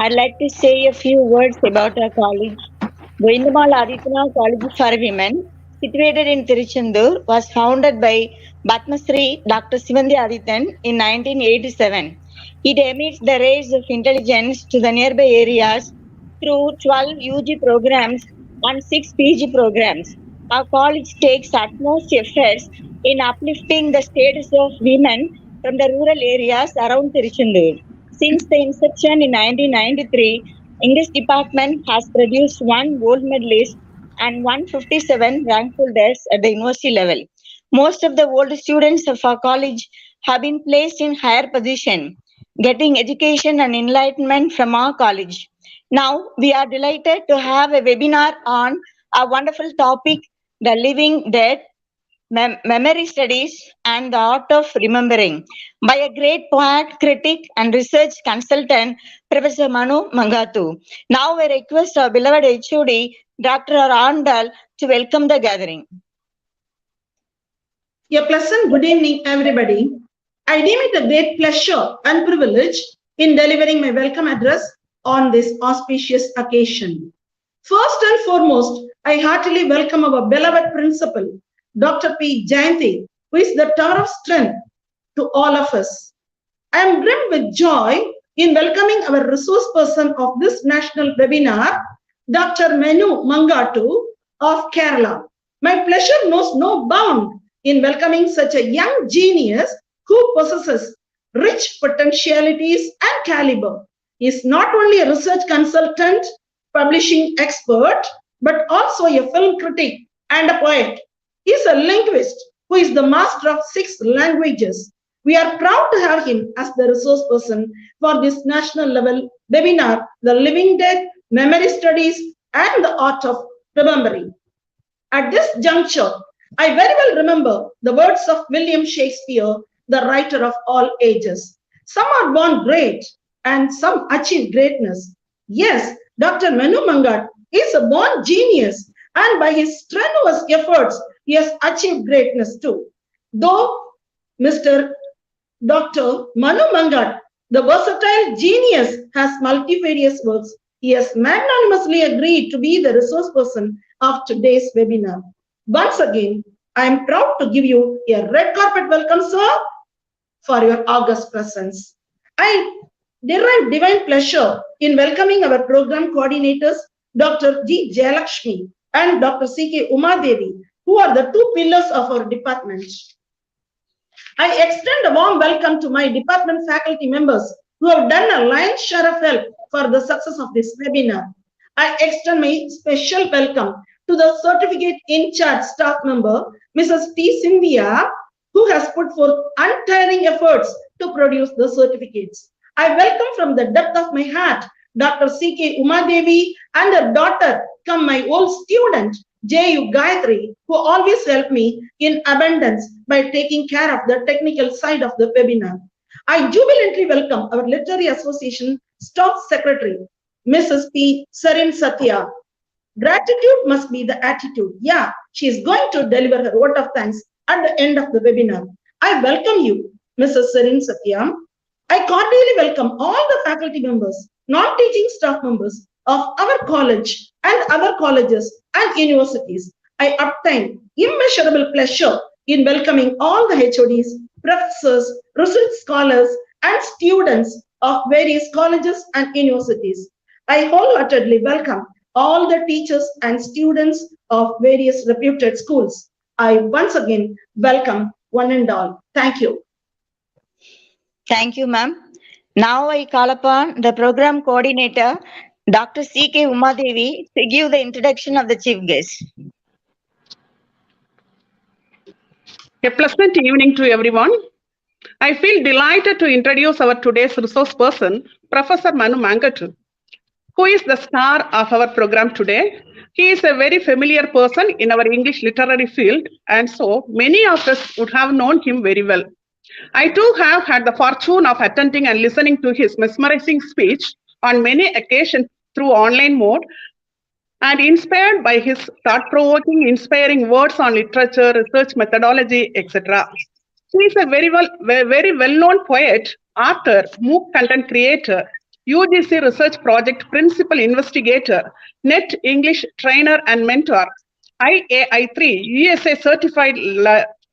I'd like to say a few words about our college. Govindammal Aditanar College for Women, situated in Tiruchendur, was founded by Batmasri Dr. Sivandi Adityan in 1987. It emits the rays of intelligence to the nearby areas through 12 UG programs and 6 PG programs. Our college takes utmost efforts in uplifting the status of women from the rural areas around Tiruchendur. Since the inception in 1993, English department has produced one gold medalist and 157 rank holders at the university level. Most of the old students of our college have been placed in higher position, getting education and enlightenment from our college. Now, we are delighted to have a webinar on a wonderful topic, the living dead, memory studies and the art of remembering by a great poet, critic and research consultant, Professor Manu Mangattu. Now we request our beloved HOD, Dr. Arandal, to welcome the gathering. A pleasant good evening, everybody. I deem it a great pleasure and privilege in delivering my welcome address on this auspicious occasion. First and foremost, I heartily welcome our beloved principal, Dr. P. Jayanthi, who is the tower of strength to all of us. I am brimmed with joy in welcoming our resource person of this national webinar, Dr. Manu Mangattu of Kerala. My pleasure knows no bound in welcoming such a young genius who possesses rich potentialities and caliber. He is not only a research consultant, publishing expert, but also a film critic and a poet. He is a linguist who is the master of 6 languages. We are proud to have him as the resource person for this national level webinar, The Living Dead, Memory Studies, and the Art of Remembering. At this juncture, I very well remember the words of William Shakespeare, the writer of all ages. Some are born great and some achieve greatness. Yes, Dr. Manu Mangat is a born genius, and by his strenuous efforts, he has achieved greatness too. Though Mr. Dr. Manu Mangat, the versatile genius, has multifarious works, he has magnanimously agreed to be the resource person of today's webinar. Once again, I am proud to give you a red carpet welcome, sir, for your august presence. I derive divine pleasure in welcoming our program coordinators, Dr. G. Jayalakshmi and Dr. C.K. Umadevi, who are the 2 pillars of our department. I extend a warm welcome to my department faculty members who have done a lion's share of help for the success of this webinar. I extend my special welcome to the certificate in charge staff member, Mrs. T. Cynthia, who has put forth untiring efforts to produce the certificates. I welcome from the depth of my heart Dr. C.K. Umadevi and her daughter, come my old student, J.U. Gayatri, who always help me in abundance by taking care of the technical side of the webinar. I jubilantly welcome our Literary Association Staff Secretary, Mrs. P. Sarin Satya. Gratitude must be the attitude. Yeah, she is going to deliver her vote of thanks at the end of the webinar. I welcome you, Mrs. Sarin Satya. I cordially welcome all the faculty members, non-teaching staff members of our college and other colleges and universities. I obtain immeasurable pleasure in welcoming all the HODs, professors, research scholars, and students of various colleges and universities. I wholeheartedly welcome all the teachers and students of various reputed schools. I once again welcome one and all. Thank you. Thank you, ma'am. Now I call upon the program coordinator, Dr. C.K. Umadevi, to give the introduction of the chief guest. A pleasant evening to everyone. I feel delighted to introduce our today's resource person, Professor Manu Mangattu, who is the star of our program today. He is a very familiar person in our English literary field, and so many of us would have known him very well. I too have had the fortune of attending and listening to his mesmerizing speech on many occasions through online mode, and inspired by his thought-provoking, inspiring words on literature, research methodology, etc. He is a very well-known poet, author, MOOC content creator, UGC Research Project Principal Investigator, NET English Trainer and Mentor, IAI3 USA Certified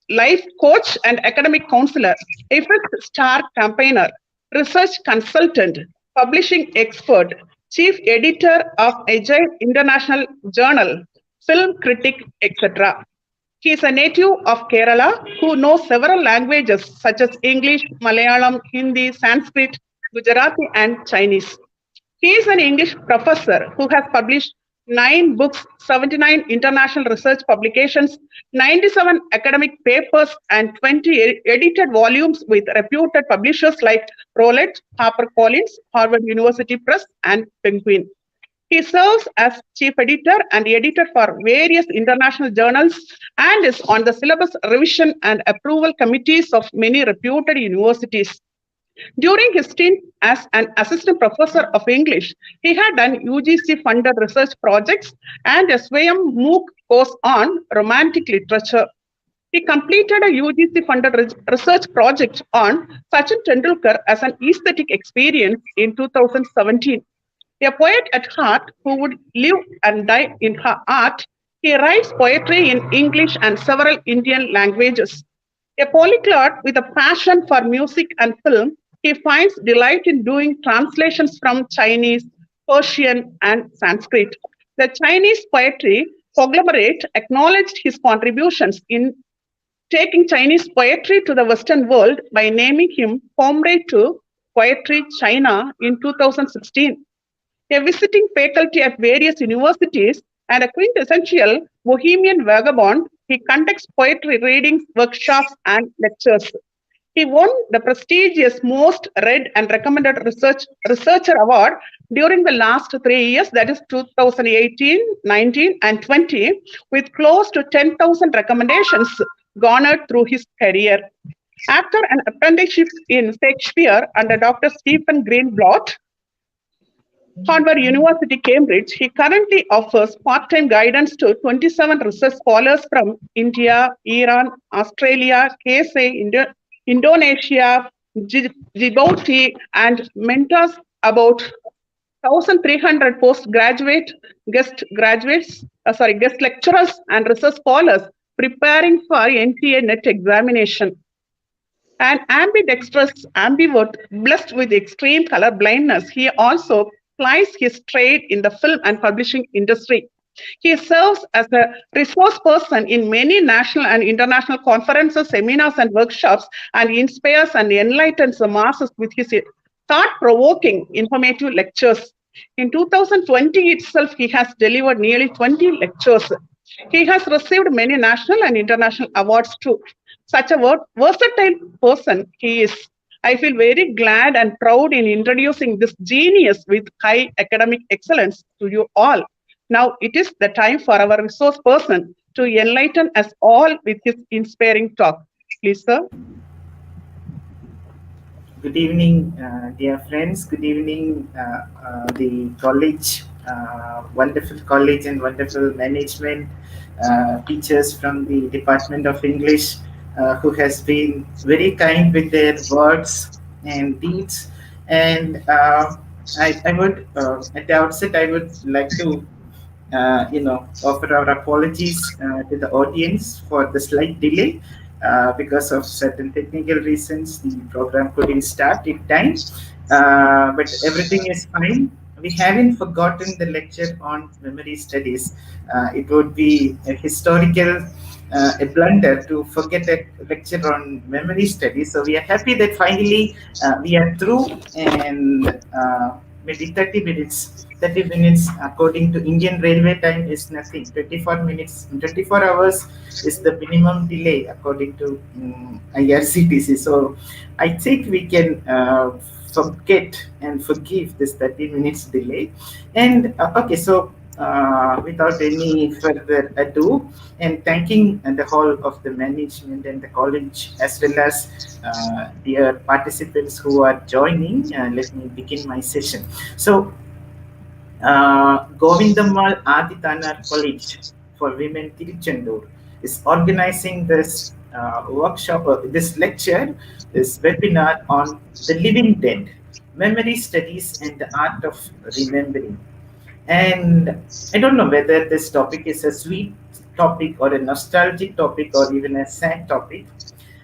Life Coach and Academic Counselor, IFIS Star Campaigner, Research Consultant, Publishing Expert, Chief Editor of Agile International Journal, Film Critic, etc. He is a native of Kerala who knows several languages such as English, Malayalam, Hindi, Sanskrit, Gujarati, and Chinese. He is an English professor who has published 9 books, 79 international research publications, 97 academic papers, and 20 edited volumes with reputed publishers like Routledge, HarperCollins, Harvard University Press, and Penguin. He serves as chief editor and editor for various international journals and is on the syllabus revision and approval committees of many reputed universities. During his stint as an assistant professor of English, he had done UGC-funded research projects and a Swayam MOOC course on romantic literature. He completed a UGC-funded research project on Sachin Tendulkar as an aesthetic experience in 2017. A poet at heart who would live and die in her art, he writes poetry in English and several Indian languages. A polyglot with a passion for music and film, he finds delight in doing translations from Chinese, Persian, and Sanskrit. The Chinese poetry conglomerate acknowledged his contributions in taking Chinese poetry to the Western world by naming him Comrade to Poetry China in 2016. A visiting faculty at various universities and a quintessential bohemian vagabond, he conducts poetry readings, workshops, and lectures. He won the prestigious Most Read and Recommended Researcher Award during the last 3 years, that is 2018, 19, and 20, with close to 10,000 recommendations garnered through his career. After an apprenticeship in Shakespeare under Dr. Stephen Greenblatt, Harvard University, Cambridge, he currently offers part-time guidance to 27 research scholars from India, Iran, Australia, KSA, Indonesia, Djibouti, and mentors about 1,300 postgraduate guest lecturers and research scholars preparing for NTA NET examination. An ambidextrous ambivert blessed with extreme color blindness, he also plies his trade in the film and publishing industry. He serves as a resource person in many national and international conferences, seminars, and workshops, and inspires and enlightens the masses with his thought-provoking, informative lectures. In 2020 itself, he has delivered nearly 20 lectures. He has received many national and international awards too. Such a versatile person he is. I feel very glad and proud in introducing this genius with high academic excellence to you all. Now it is the time for our resource person to enlighten us all with his inspiring talk. Please, sir. Good evening, dear friends. Good evening, the college, wonderful college and wonderful management, teachers from the Department of English, who has been very kind with their words and deeds. And I would, at the outset, I would like to, offer our apologies to the audience for the slight delay. Because of certain technical reasons, the program couldn't start in time, but everything is fine. We haven't forgotten the lecture on memory studies. It would be a historical a blunder to forget a lecture on memory studies. So we are happy that finally we are through, and maybe 30 minutes according to Indian Railway time is nothing. 24 minutes, 24 hours is the minimum delay according to IRCTC. So I think we can forget and forgive this 30 minutes delay. And okay, so without any further ado, and thanking the whole of the management and the college, as well as dear participants who are joining, let me begin my session. So Govindammal Aditanar College for Women, Tiruchendur, is organizing this workshop, this lecture, this webinar on the living dead. memory studies and the art of remembering. And I don't know whether this topic is a sweet topic or a nostalgic topic or even a sad topic.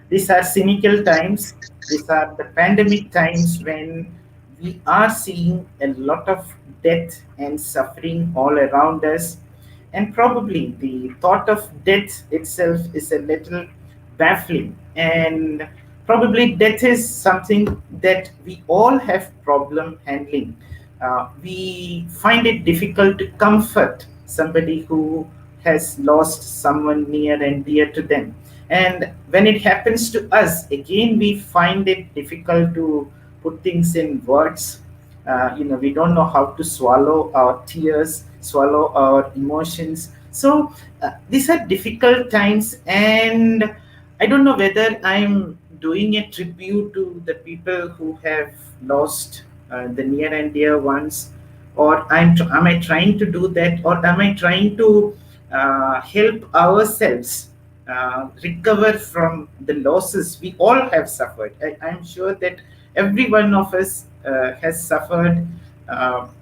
These are cynical times. These are the pandemic times when we are seeing a lot of death and suffering all around us. And probably the thought of death itself is a little baffling. And probably death is something that we all have problem handling. We find it difficult to comfort somebody who has lost someone near and dear to them. And when it happens to us, again, we find it difficult to put things in words. We don't know how to swallow our tears, swallow our emotions. So these are difficult times, and I don't know whether I'm doing a tribute to the people who have lost the near and dear ones, or am I trying to do that, or am I trying to help ourselves recover from the losses we all have suffered? I'm sure that every one of us has suffered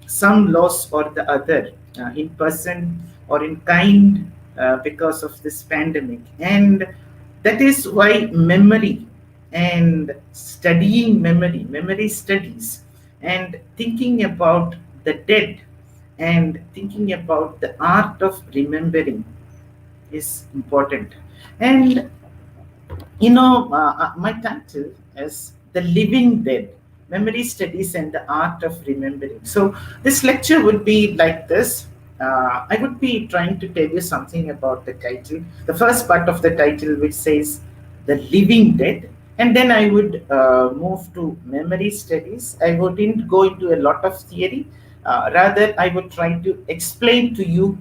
some loss or the other, in person or in kind, because of this pandemic. And that is why memory and studying memory studies, and thinking about the dead and thinking about the art of remembering is important. And my title is The Living Dead, Memory Studies and the Art of Remembering. So this lecture would be like this. I would be trying to tell you something about the title. The first part of the title, which says The Living Dead. And then I would move to memory studies. I wouldn't go into a lot of theory. Rather, I would try to explain to you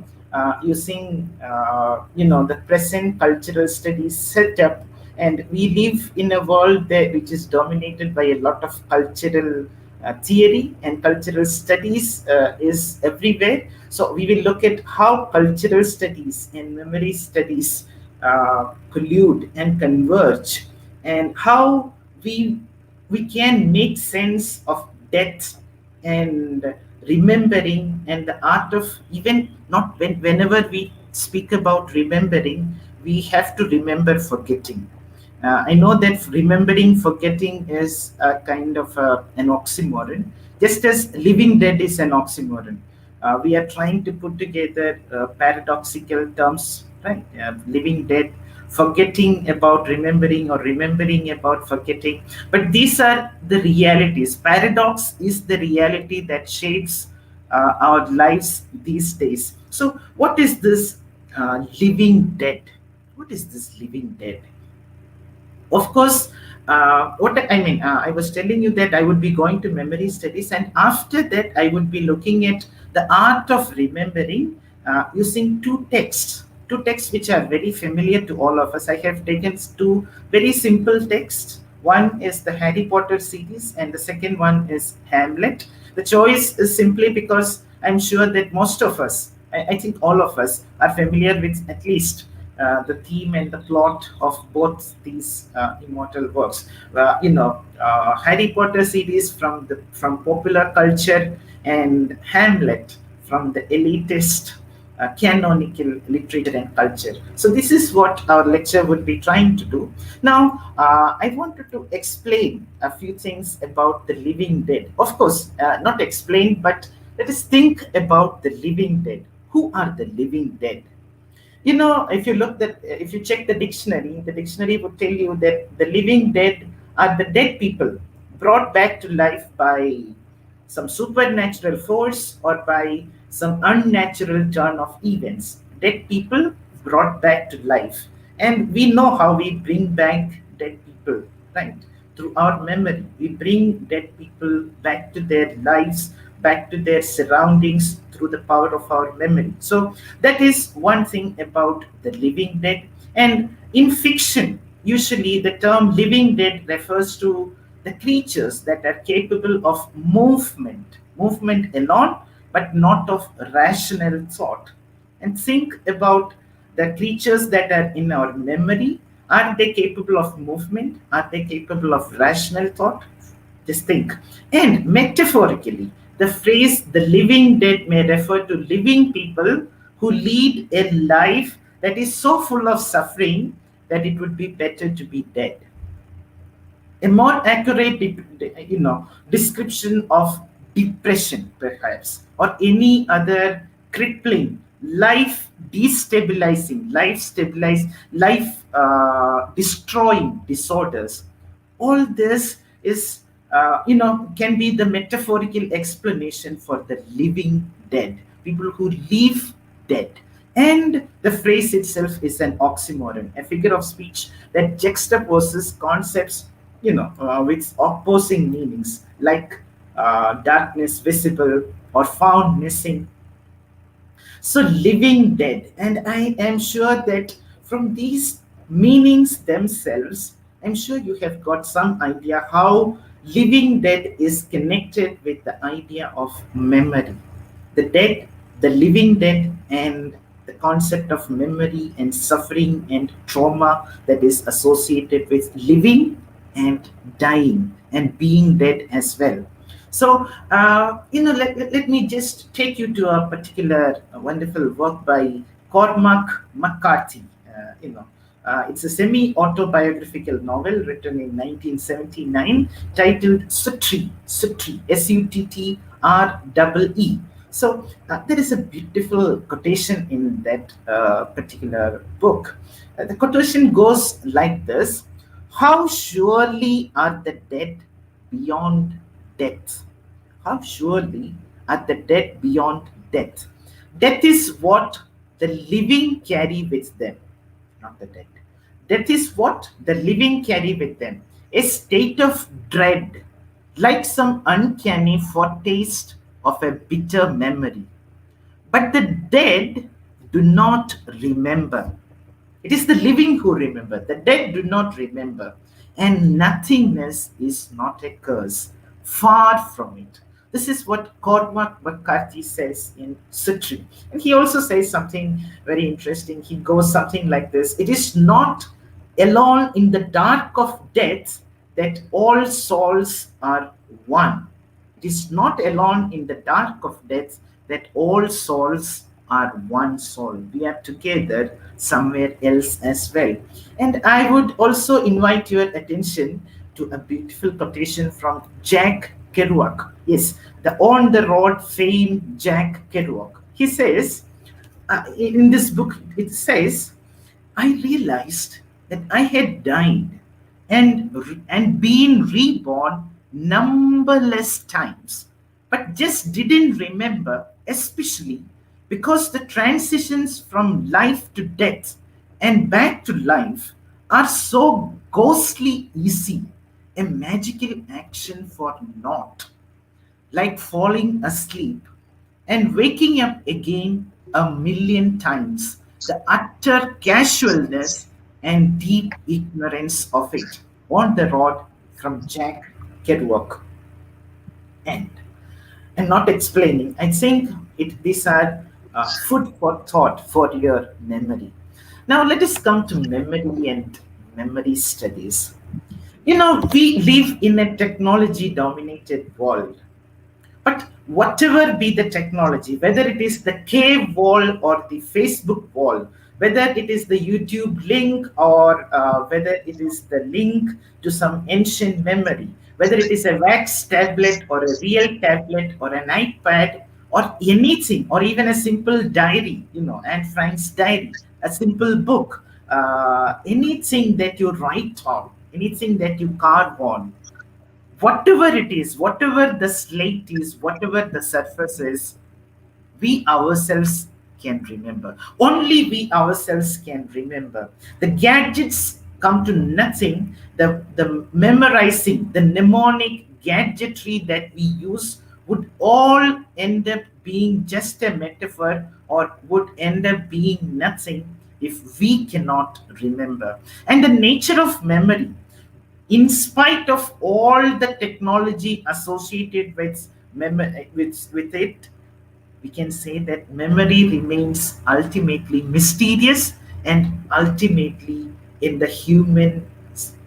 using, the present cultural studies setup. And we live in a world there which is dominated by a lot of cultural theory, and cultural studies is everywhere. So we will look at how cultural studies and memory studies collude and converge, and how we can make sense of death and remembering, and the art of, even not whenever we speak about remembering, we have to remember forgetting. I know that remembering forgetting is a kind of an oxymoron, just as living dead is an oxymoron. We are trying to put together paradoxical terms, right? Living dead, forgetting about remembering, or remembering about forgetting. But these are the realities. Paradox is the reality that shapes our lives these days. So, what is this living dead? What is this living dead? Of course, I was telling you that I would be going to memory studies, and after that I would be looking at the art of remembering using two texts which are very familiar to all of us. I have taken two very simple texts. One is the Harry Potter series, and the second one is Hamlet. The choice is simply because I'm sure that most of us, I think all of us, are familiar with at least the theme and the plot of both these immortal works. Harry Potter series from popular culture, and Hamlet from the elitist canonical literature and culture. So this is what our lecture would be trying to do. Now, I wanted to explain a few things about the living dead. Of course, not explain, but let us think about the living dead. Who are the living dead? If you check the dictionary would tell you that the living dead are the dead people brought back to life by some supernatural force or by some unnatural turn of events. Dead people brought back to life. And we know how we bring back dead people, right? Through our memory. We bring dead people back to their lives, back to their surroundings through the power of our memory. So that is one thing about the living dead. And in fiction, usually the term living dead refers to the creatures that are capable of movement alone, but not of rational thought. And think about the creatures that are in our memory. Are they capable of movement? Are they capable of rational thought? Just think. And metaphorically, the phrase the living dead may refer to living people who lead a life that is so full of suffering that it would be better to be dead. A more accurate description of depression perhaps, or any other crippling, life destabilizing, life destroying disorders. All this is can be the metaphorical explanation for the living dead, people who live dead. And the phrase itself is an oxymoron, a figure of speech that juxtaposes concepts, with opposing meanings, like darkness visible or found missing. So, living dead. And I am sure that from these meanings themselves, I'm sure you have got some idea how living dead is connected with the idea of memory. The dead, the living dead, and the concept of memory and suffering and trauma that is associated with living and dying and being dead as well. So, let me just take you to a particular wonderful work by Cormac McCarthy. It's a semi-autobiographical novel written in 1979 titled Suttree, Suttree. So, there is a beautiful quotation in that particular book. The quotation goes like this: "How surely are the dead beyond death? How surely are the dead beyond death? Death is what the living carry with them," not the dead. "Death is what the living carry with them, a state of dread, like some uncanny foretaste of a bitter memory. But the dead do not remember. It is the living who remember. The dead do not remember. And nothingness is not a curse. Far from it." This is what Cormac McCarthy says in Suttree. And he also says something very interesting. He goes something like this: "It is not alone in the dark of death that all souls are one. It is not alone in the dark of death that all souls are one soul. We are together somewhere else as well." And I would also invite your attention to a beautiful quotation from Jack Kerouac. Yes, the on the road fame Jack Kerouac. He says, in this book, it says, "I realized that I had died and been reborn numberless times, but just didn't remember, especially because the transitions from life to death and back to life are so ghostly easy, a magical action for naught, like falling asleep and waking up again a million times, the utter casualness and deep ignorance of it." On the road, from Jack Kerouac. And I'm not explaining. I think these are food for thought for your memory. Now let us come to memory and memory studies. We live in a technology-dominated world. But whatever be the technology, whether it is the cave wall or the Facebook wall, whether it is the YouTube link or whether it is the link to some ancient memory, whether it is a wax tablet or a real tablet or an iPad or anything, or even a simple diary, Anne Frank's diary, a simple book, anything that you write on, anything that you carve on, whatever it is, whatever the slate is, whatever the surface is, we ourselves can remember. Only we ourselves can remember. The gadgets come to nothing. The memorizing, the mnemonic gadgetry that we use would all end up being just a metaphor, or would end up being nothing if we cannot remember. And the nature of memory, in spite of all the technology associated with it, we can say that memory remains ultimately mysterious and ultimately in the human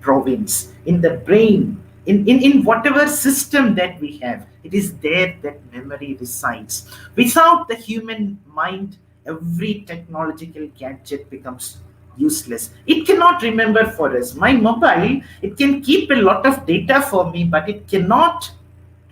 province, in the brain, in whatever system that we have, it is there that memory resides. Without the human mind, every technological gadget becomes useless. It cannot remember for us. My mobile, it can keep a lot of data for me, but it cannot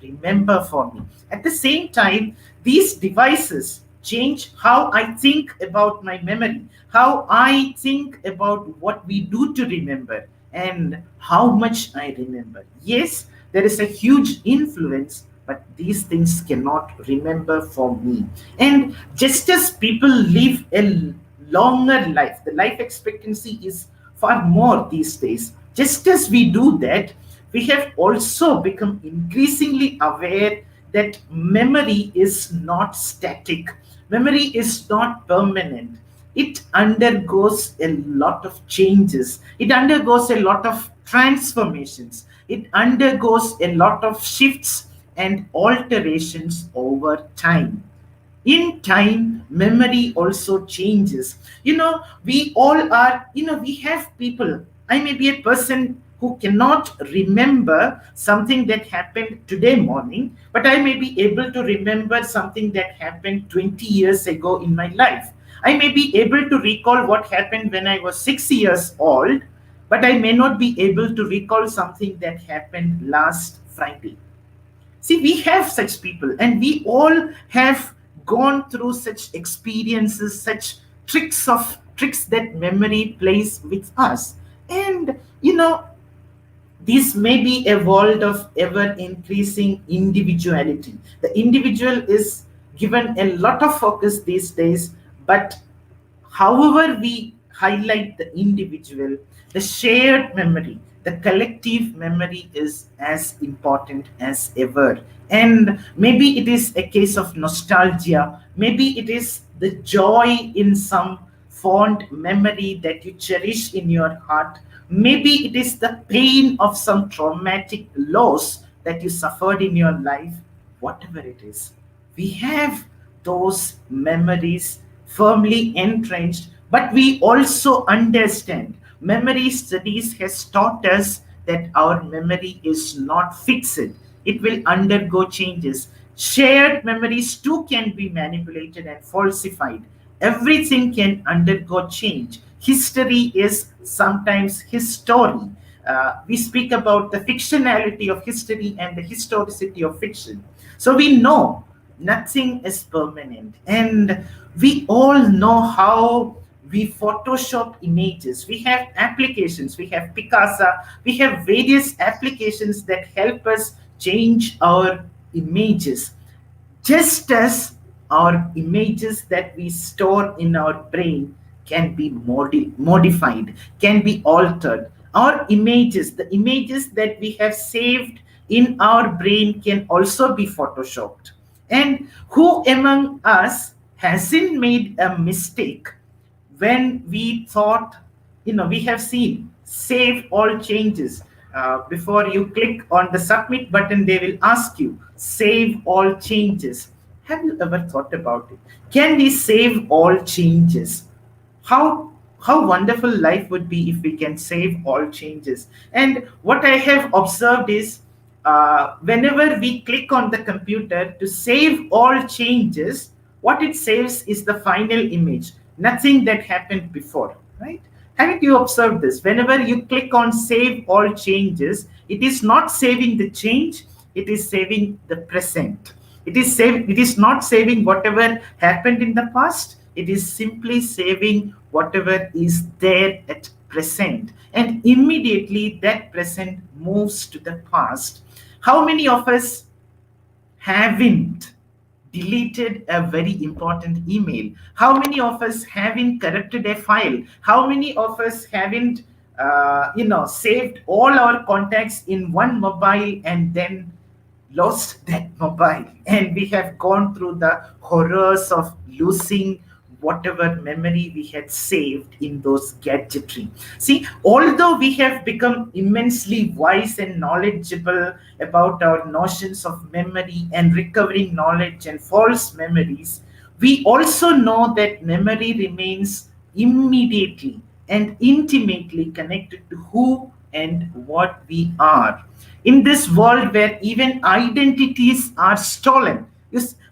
remember for me. At the same time, these devices change how I think about my memory, how I think about what we do to remember, and how much I remember. Yes, there is a huge influence, but these things cannot remember for me. And just as people live a longer life, the life expectancy is far more these days. Just as we do that, we have also become increasingly aware that memory is not static, memory is not permanent. It undergoes a lot of changes, it undergoes a lot of transformations, it undergoes a lot of shifts and alterations over time. In time, memory also changes. We all are, we have people. I may be a person who cannot remember something that happened today morning, but I may be able to remember something that happened 20 years ago in my life. I may be able to recall what happened when I was 6 years old, but I may not be able to recall something that happened last Friday. See, we have such people, and we all have gone through such experiences, such tricks that memory plays with us. And this may be a world of ever increasing individuality. The individual is given a lot of focus these days, but however we highlight the individual, the shared memory, the collective memory is as important as ever. And maybe it is a case of nostalgia, maybe it is the joy in some fond memory that you cherish in your heart, maybe it is the pain of some traumatic loss that you suffered in your life. Whatever it is, we have those memories firmly entrenched, but we also understand memory studies has taught us that our memory is not fixed. It will undergo changes. Shared memories too can be manipulated and falsified. Everything can undergo change. History is sometimes history. We speak about the fictionality of history and the historicity of fiction. So we know nothing is permanent. And we all know how we Photoshop images. We have applications, we have Picasa, we have various applications that help us change our images. Just as our images that we store in our brain can be modified, can be altered. Our images, the images that we have saved in our brain, can also be photoshopped. And who among us hasn't made a mistake when we thought, we have seen save all changes. Before you click on the submit button, they will ask you save all changes. Have you ever thought about it? Can we save all changes? How wonderful life would be if we can save all changes. And what I have observed is, whenever we click on the computer to save all changes, what it saves is the final image, nothing that happened before, right? Haven't you observed this? Whenever you click on save all changes, it is not saving the change, it is saving the present. It is not saving whatever happened in the past, it is simply saving whatever is there at present. And immediately that present moves to the past. How many of us haven't deleted a very important email? How many of us haven't corrupted a file? How many of us haven't, saved all our contacts in one mobile and then lost that mobile? And we have gone through the horrors of losing whatever memory we had saved in those gadgetry. See, although we have become immensely wise and knowledgeable about our notions of memory and recovering knowledge and false memories, we also know that memory remains immediately and intimately connected to who and what we are. In this world where even identities are stolen,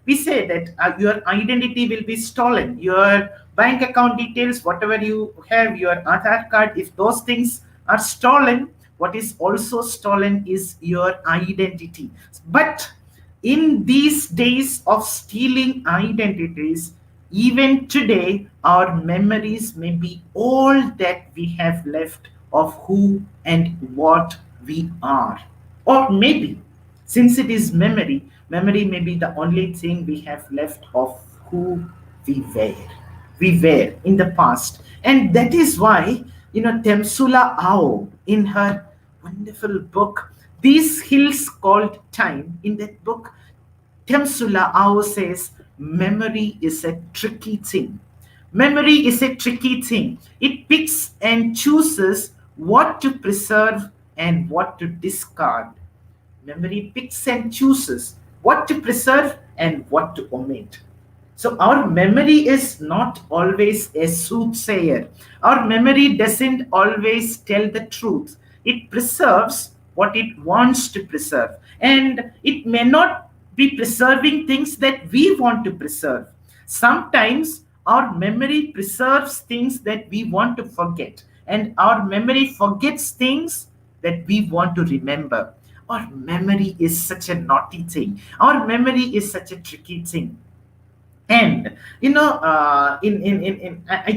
we say that your identity will be stolen. Your bank account details, whatever you have, your Aadhaar card, if those things are stolen, what is also stolen is your identity. But in these days of stealing identities, even today, our memories may be all that we have left of who and what we are. Or maybe, since it is memory, memory may be the only thing we have left of who we were. We were in the past. And that is why, Temsula Ao, in her wonderful book, These Hills Called Time, in that book, Temsula Ao says, memory is a tricky thing. Memory is a tricky thing. It picks and chooses what to preserve and what to discard. Memory picks and chooses what to preserve and what to omit. So our memory is not always a soothsayer. Our memory doesn't always tell the truth. It preserves what it wants to preserve. And it may not be preserving things that we want to preserve. Sometimes our memory preserves things that we want to forget. And our memory forgets things that we want to remember. Our memory is such a naughty thing. Our memory is such a tricky thing. And I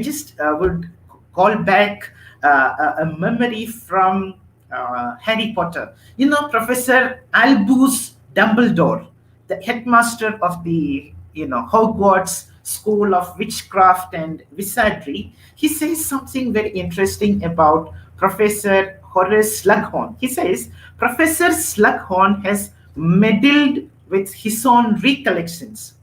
just would call back a memory from Harry Potter. Professor Albus Dumbledore, the headmaster of the Hogwarts School of Witchcraft and Wizardry. He says something very interesting about Professor Horace Slughorn. He says Professor Slughorn has meddled with his own recollections.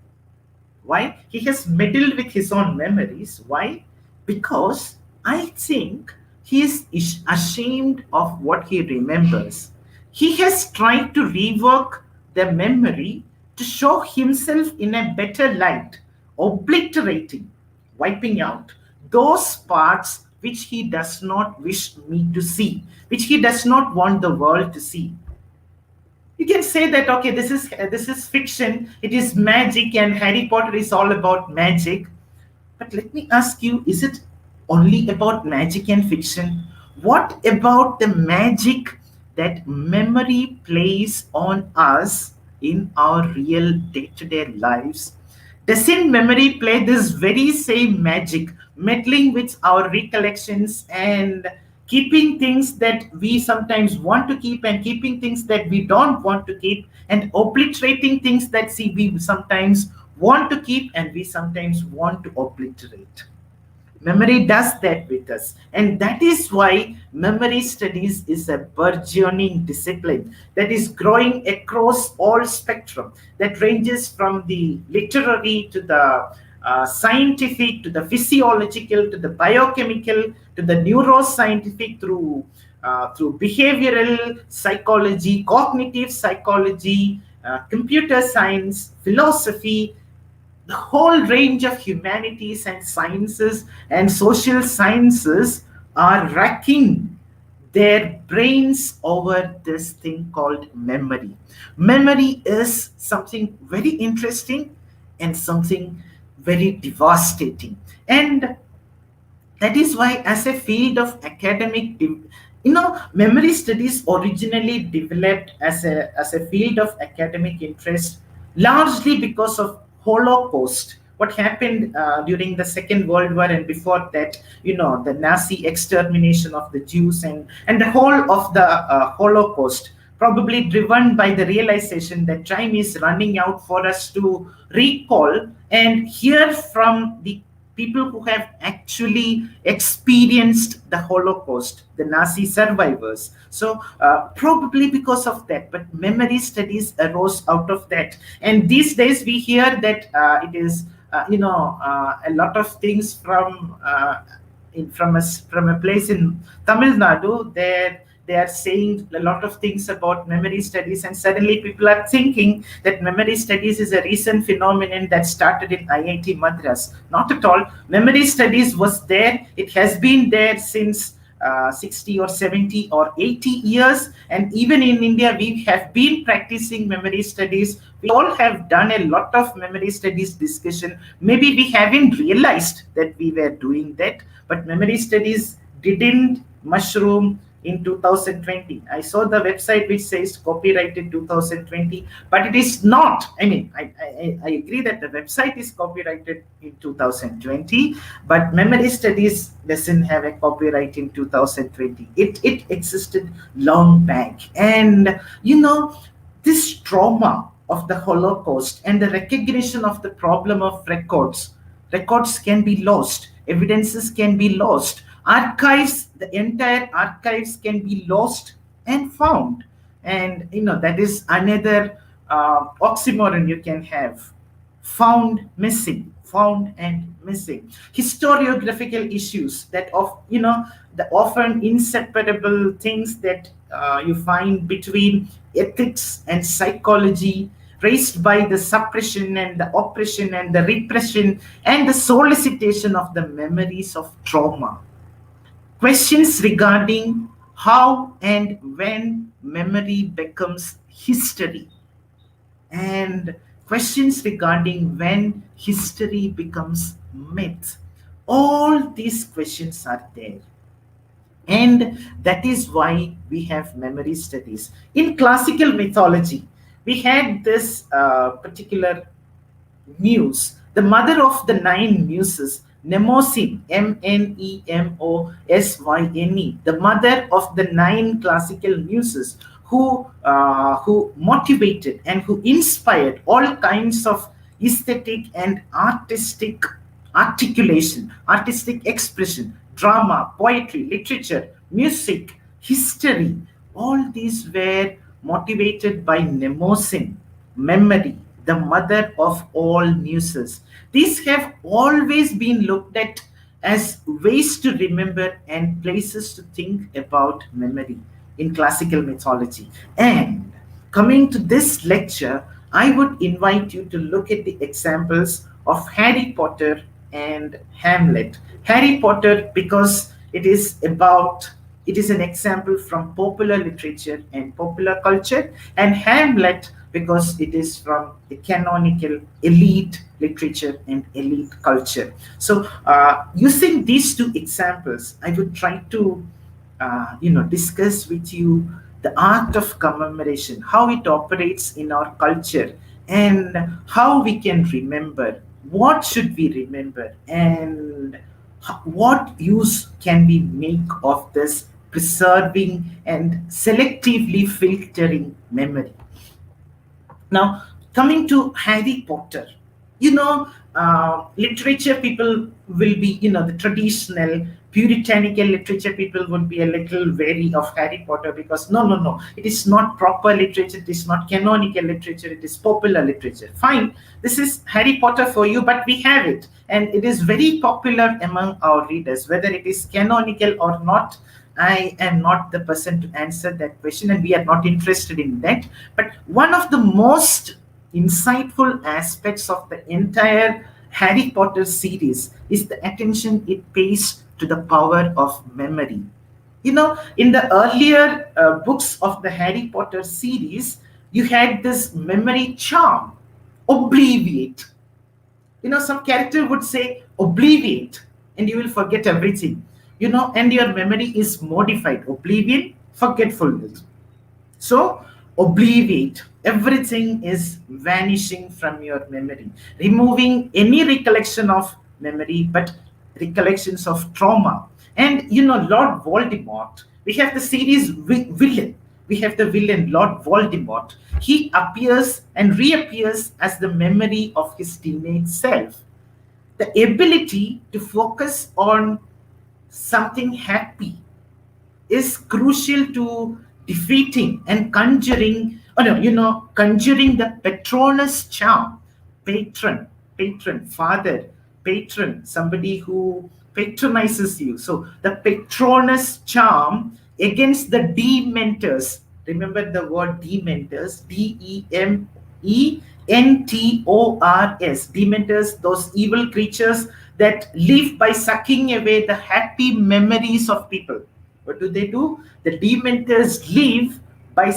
Why? He has meddled with his own memories. Why? Because I think he is ashamed of what he remembers. He has tried to rework the memory to show himself in a better light, obliterating, wiping out those parts which he does not wish me to see, which he does not want the world to see. You can say that, okay, this is fiction, it is magic, and Harry Potter is all about magic. But let me ask you, is it only about magic and fiction? What about the magic that memory plays on us in our real day-to-day lives? Doesn't memory play this very same magic, meddling with our recollections and keeping things that we sometimes want to keep and keeping things that we don't want to keep and obliterating things that we sometimes want to keep and we sometimes want to obliterate? Memory does that with us. And that is why memory studies is a burgeoning discipline that is growing across all spectrum, that ranges from the literary to the scientific, to the physiological, to the biochemical, to the neuroscientific, through behavioral psychology, cognitive psychology, computer science, philosophy. The whole range of humanities and sciences and social sciences are racking their brains over this thing called memory. Memory is something very interesting and something very devastating. And that is why, as a field of academic, memory studies originally developed as a field of academic interest largely because of Holocaust, what happened during the Second World War, and before that, the Nazi extermination of the Jews and the whole of the Holocaust, probably driven by the realization that time is running out for us to recall and hear from the people who have actually experienced the Holocaust, the Nazi survivors. So probably because of that, but memory studies arose out of that. And these days we hear that it is, a lot of things from a place in Tamilnadu. They are saying a lot of things about memory studies, and suddenly people are thinking that memory studies is a recent phenomenon that started in IIT Madras. Not at all. Memory studies was there. It has been there since 60 or 70 or 80 years. And even in India, we have been practicing memory studies. We all have done a lot of memory studies discussion. Maybe we haven't realized that we were doing that, but memory studies didn't mushroom in 2020. I saw the website which says copyrighted 2020, but it is not. I mean, I agree that the website is copyrighted in 2020, but memory studies doesn't have a copyright in 2020. It existed long back. And this trauma of the Holocaust and the recognition of the problem of records can be lost, evidences can be lost, archives, the entire archives can be lost and found. And that is another oxymoron you can have: found, missing, found and missing. Historiographical issues that the often inseparable things that you find between ethics and psychology, raised by the suppression and the oppression and the repression and the solicitation of the memories of trauma. Questions regarding how and when memory becomes history, and questions regarding when history becomes myth. All these questions are there. And that is why we have memory studies. In classical mythology, we had this particular muse, the mother of the nine muses, Mnemosyne, Mnemosyne, the mother of the nine classical muses, who motivated and who inspired all kinds of aesthetic and artistic articulation, artistic expression, drama, poetry, literature, music, history. All these were motivated by Mnemosyne, memory, the mother of all muses. These have always been looked at as ways to remember and places to think about memory in classical mythology. And coming to this lecture, I would invite you to look at the examples of Harry Potter and Hamlet. Harry Potter, because it is an example from popular literature and popular culture, and Hamlet because it is from the canonical elite literature and elite culture. So using these two examples, I would try to discuss with you the art of commemoration, how it operates in our culture, and how we can remember, what should we remember, and what use can we make of this preserving and selectively filtering memory. Now, coming to Harry Potter, literature people will be, the traditional puritanical literature people would be a little wary of Harry Potter because no, it is not proper literature, it is not canonical literature, it is popular literature. Fine, this is Harry Potter for you, but we have it, and it is very popular among our readers. Whether it is canonical or not, I am not the person to answer that question, and we are not interested in that. But one of the most insightful aspects of the entire Harry Potter series is the attention it pays to the power of memory. In the earlier books of the Harry Potter series, you had this memory charm, obliviate. Some character would say obliviate, and you will forget everything. And your memory is modified. Oblivion, forgetfulness. So, obliviate. Everything is vanishing from your memory, removing any recollection of memory, but recollections of trauma. And, Lord Voldemort, we have the series villain. We have the villain, Lord Voldemort. He appears and reappears as the memory of his teenage self. The ability to focus on something happy is crucial to defeating and conjuring the Patronus charm. Patron, father, patron, somebody who patronizes you. So the Patronus charm against the Dementors. Remember the word Dementors, Dementors, Dementors, those evil creatures that live by sucking away the happy memories of people. What do? The Dementors leave by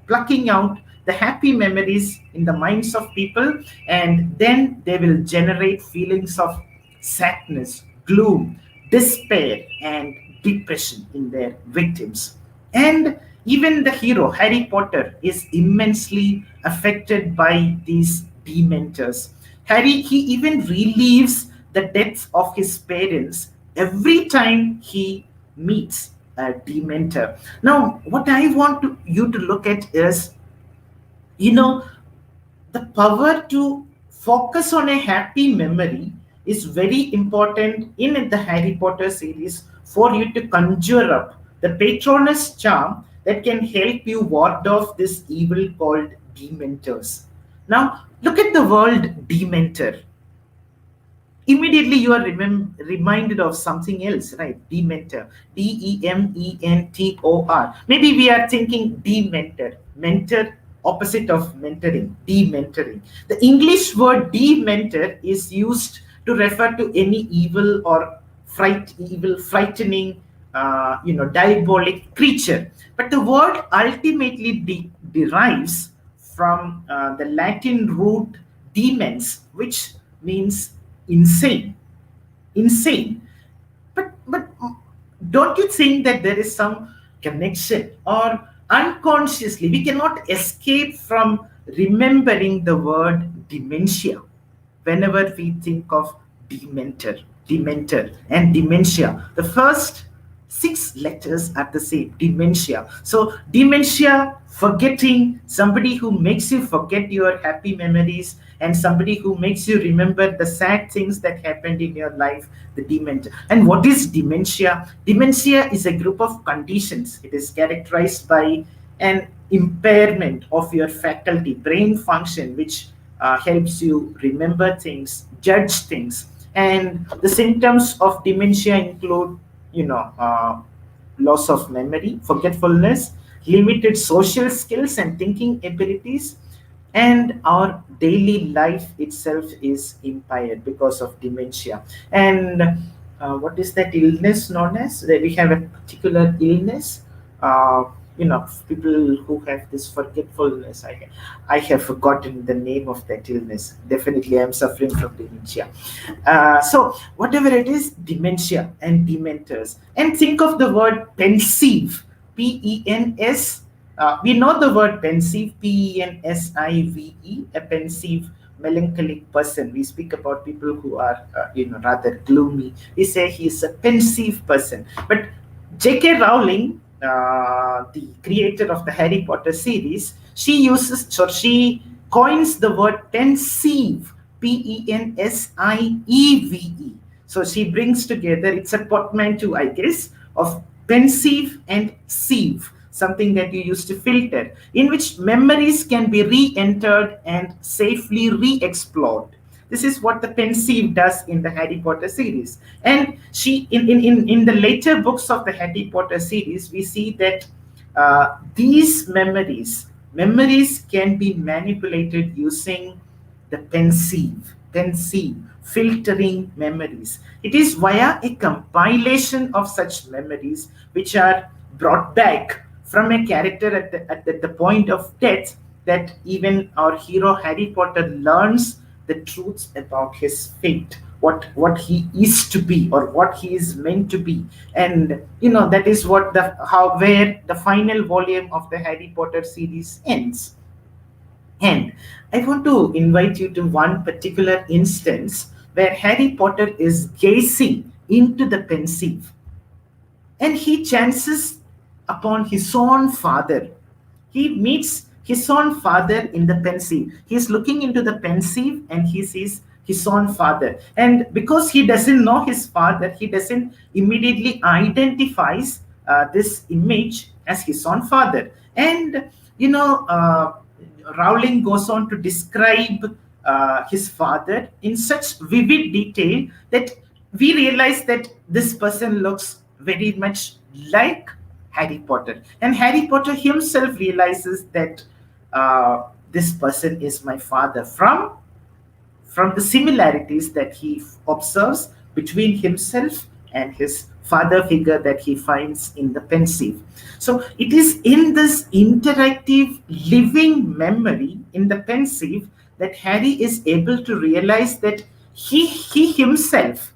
plucking out the happy memories in the minds of people, and then they will generate feelings of sadness, gloom, despair, and depression in their victims. And even the hero, Harry Potter, is immensely affected by these dementors. He even relieves the deaths of his parents every time he meets a dementor. Now, what I want you to look at is, you know, the power to focus on a happy memory is very important in the Harry Potter series for you to conjure up the Patronus charm that can help you ward off this evil called Dementors. Now, look at the word Dementor. Immediately you are reminded of something else, right? Dementor, Dementor. Maybe we are thinking dementor, mentor, opposite of mentoring, dementoring. The English word dementor is used to refer to any evil or frightening, diabolic creature. But the word ultimately derives from the Latin root demens, which means insane. But don't you think that there is some connection, or unconsciously we cannot escape from remembering the word dementia whenever we think of dementor and dementia? The first 6 letters are the same, dementia. So dementia, forgetting, somebody who makes you forget your happy memories, and somebody who makes you remember the sad things that happened in your life, the dementia. And what is dementia? Dementia is a group of conditions. It is characterized by an impairment of your faculty, brain function, which helps you remember things, judge things. And the symptoms of dementia include, loss of memory, forgetfulness, limited social skills and thinking abilities, and our daily life itself is impaired because of dementia. And what is that illness known as? That we have a particular illness. People who have this forgetfulness. I have forgotten the name of that illness. Definitely, I'm suffering from dementia. So whatever it is, dementia and dementors. And think of the word pensive, Pens. We know the word pensive, Pensive, a pensive, melancholic person. We speak about people who are, rather gloomy. We say he is a pensive person. But J.K. Rowling, the creator of the Harry Potter series, she coins the word pensive, Pensieve. So she brings together, it's a portmanteau, I guess, of pensive and sieve, something that you use to filter, in which memories can be re-entered and safely re-explored. This is what the pensive does in the Harry Potter series. And she, in the later books of the Harry Potter series, we see that these memories can be manipulated using the pensive, filtering memories. It is via a compilation of such memories which are brought back from a character at the point of death that even our hero Harry Potter learns the truths about his fate, what he is to be or what he is meant to be. And that is where the final volume of the Harry Potter series ends. And I want to invite you to one particular instance where Harry Potter is gazing into the pensive, and he chances upon his own father. He meets his own father in the pensive. He's looking into the pensive and he sees his own father. And because he doesn't know his father, he doesn't immediately identifies this image as his own father. And Rowling goes on to describe his father in such vivid detail that we realize that this person looks very much like Harry Potter. And Harry Potter himself realizes that this person is my father from the similarities that he observes between himself and his father figure that he finds in the pensive. So it is in this interactive living memory in the pensive that Harry is able to realize that he himself,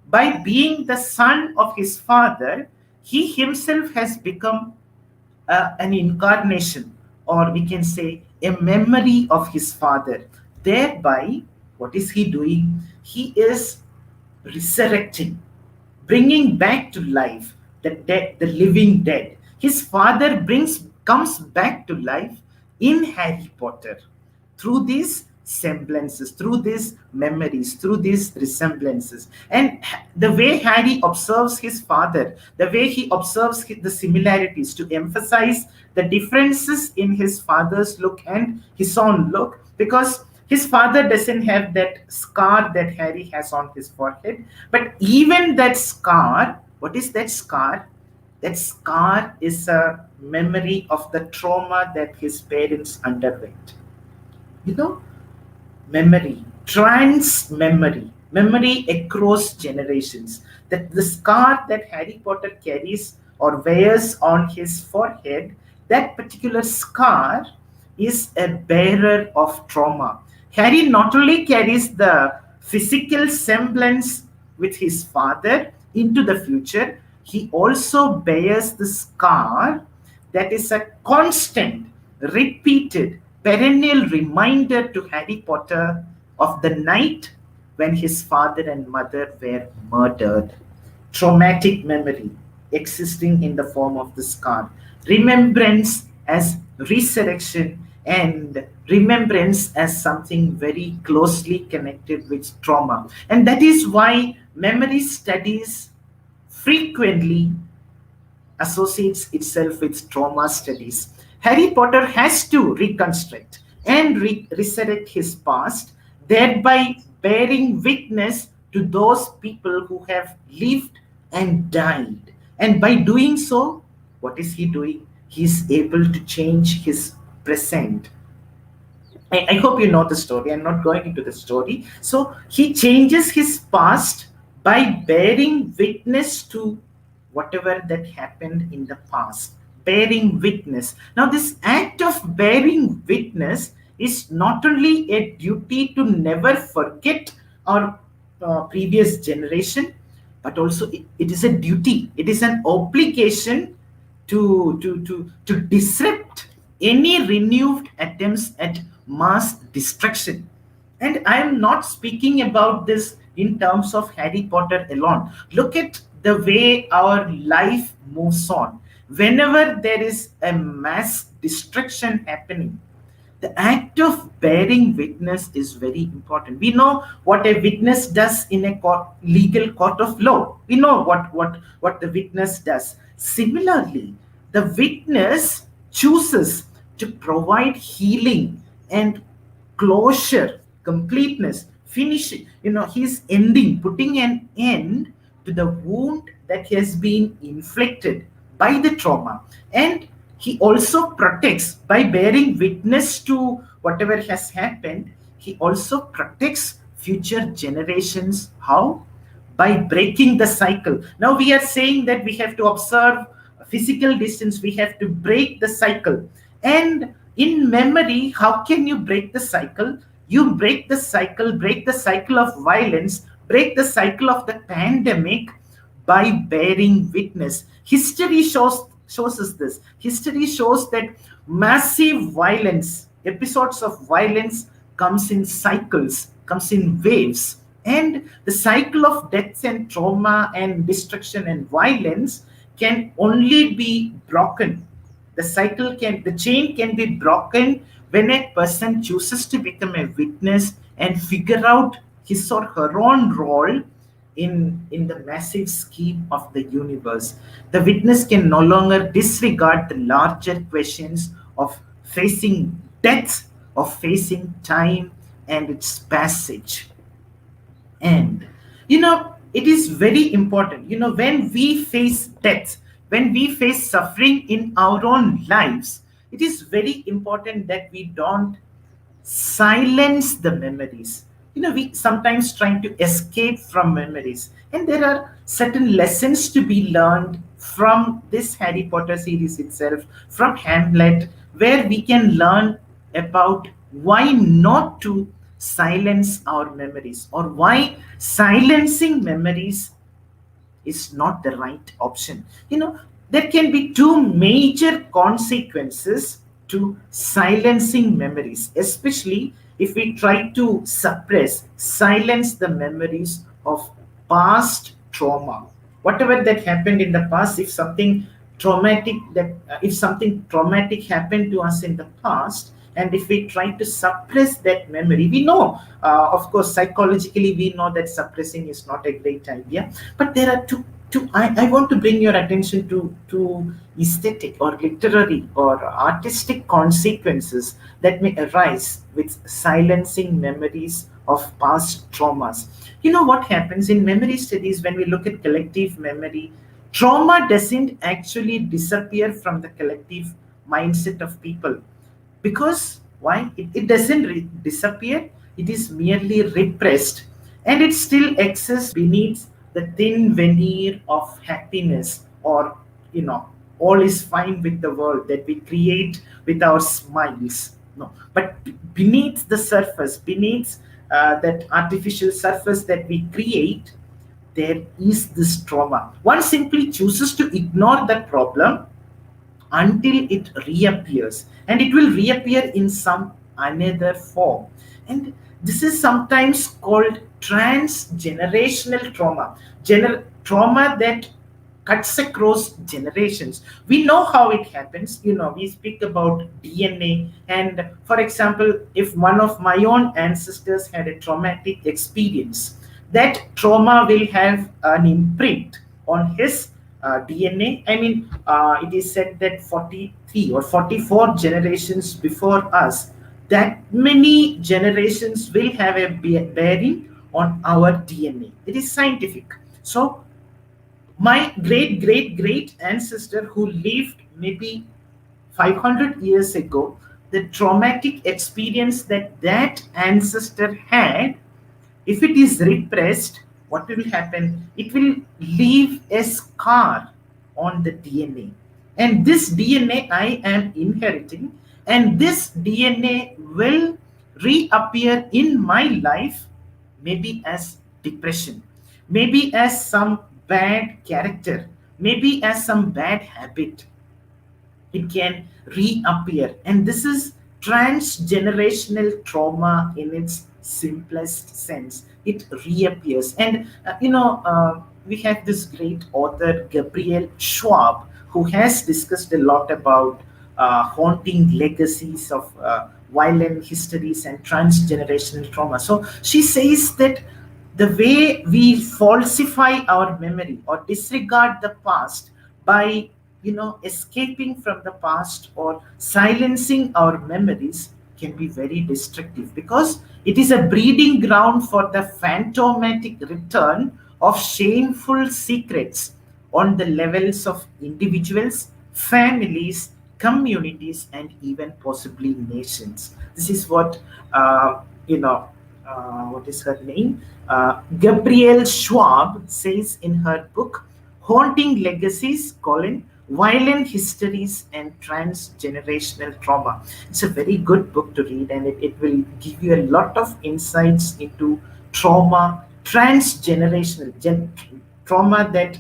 by being the son of his father, he himself has become an incarnation, or we can say a memory of his father. Thereby, what is he doing? He is resurrecting, bringing back to life the dead, the living dead. His father comes back to life in Harry Potter through these semblances, through these memories, through these resemblances. And the way Harry observes his father, the way he observes the similarities to emphasize the differences in his father's look and his own look, because his father doesn't have that scar that Harry has on his forehead. But even that scar, what is that scar? That scar is a memory of the trauma that his parents underwent. You know, memory, trans memory, memory across generations. That the scar that Harry Potter carries or wears on his forehead, that particular scar is a bearer of trauma. Harry not only carries the physical semblance with his father into the future, he also bears the scar that is a constant, repeated, perennial reminder to Harry Potter of the night when his father and mother were murdered. Traumatic memory existing in the form of the scar. Remembrance as resurrection, and remembrance as something very closely connected with trauma. And that is why memory studies frequently associates itself with trauma studies. Harry Potter has to reconstruct and resurrect his past, thereby bearing witness to those people who have lived and died. And by doing so, what is he doing? He is able to change his present. I hope you know the story. I'm not going into the story. So he changes his past by bearing witness to whatever that happened in the past. Bearing witness. Now, this act of bearing witness is not only a duty to never forget our previous generation, but also it is a duty. It is an obligation to disrupt any renewed attempts at mass destruction. And I am not speaking about this in terms of Harry Potter alone. Look at the way our life moves on. Whenever there is a mass destruction happening, the act of bearing witness is very important. We know what a witness does in a legal court of law. We know what the witness does. Similarly, the witness chooses to provide healing and closure, completeness, finishing. He's ending, putting an end to the wound that has been inflicted by the trauma. And he also protects, by bearing witness to whatever has happened, he also protects future generations. How? By breaking the cycle. Now we are saying that we have to observe physical distance, we have to break the cycle. And in memory, how can you break the cycle? You break the cycle of violence, break the cycle of the pandemic by bearing witness. History shows us this. History shows that massive violence, episodes of violence comes in cycles, comes in waves. And the cycle of deaths and trauma and destruction and violence can only be broken. The chain can be broken when a person chooses to become a witness and figure out his or her own role in the massive scheme of the universe. The witness can no longer disregard the larger questions of facing death, of facing time and its passage. And it is very important, when we face death, when we face suffering in our own lives, it is very important that we don't silence the memories. we sometimes try to escape from memories, and there are certain lessons to be learned from this Harry Potter series itself, from Hamlet, where we can learn about why not to silence our memories, or why silencing memories is not the right option. There can be two major consequences to silencing memories, especially if we try to silence the memories of past trauma. Whatever that happened in the past, if something traumatic happened to us in the past, and if we try to suppress that memory, we know, of course, psychologically, we know that suppressing is not a great idea. But there are I want to bring your attention to aesthetic or literary or artistic consequences that may arise with silencing memories of past traumas. What happens in memory studies when we look at collective memory? Trauma doesn't actually disappear from the collective mindset of people. Because why? It doesn't disappear, it is merely repressed, and it still exists beneath the thin veneer of happiness, or, all is fine with the world that we create with our smiles. No, but beneath the surface, beneath that artificial surface that we create, there is this trauma. One simply chooses to ignore that problem until it reappears, and it will reappear in some another form. And this is sometimes called transgenerational trauma, trauma that cuts across generations. We know how it happens. We speak about DNA, and for example, if one of my own ancestors had a traumatic experience, that trauma will have an imprint on his DNA. I mean, it is said that 43 or 44 generations before us, that many generations will have a bearing on our DNA. It is scientific. So, my great great great ancestor who lived maybe 500 years ago, the traumatic experience that ancestor had, if it is repressed, what will happen? It will leave a scar on the DNA. And this DNA I am inheriting, and this DNA will reappear in my life, maybe as depression, maybe as some bad character, maybe as some bad habit. It can reappear. And this is transgenerational trauma in its simplest sense. It reappears. And, we have this great author, Gabriel Schwab, who has discussed a lot about haunting legacies of violent histories and transgenerational trauma. So she says that the way we falsify our memory or disregard the past by escaping from the past or silencing our memories can be very destructive, because it is a breeding ground for the phantomatic return of shameful secrets on the levels of individuals, families, communities, and even possibly nations. This is what what is her name? Gabrielle Schwab says in her book, Haunting Legacies, Violent Histories and Transgenerational Trauma. It's a very good book to read, and it will give you a lot of insights into trauma, trauma that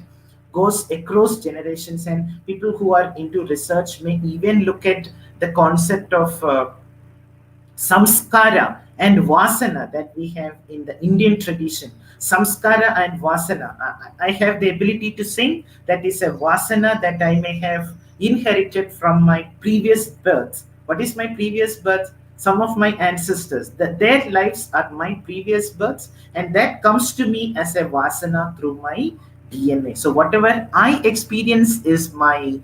goes across generations. And people who are into research may even look at the concept of Samskara and Vasana that we have in the Indian tradition. Samskara and Vasana. I have the ability to sing. That is a Vasana that I may have inherited from my previous birth. What is my previous birth? Some of my ancestors. Their lives are my previous births, and that comes to me as a Vasana through my DNA. So whatever I experience is my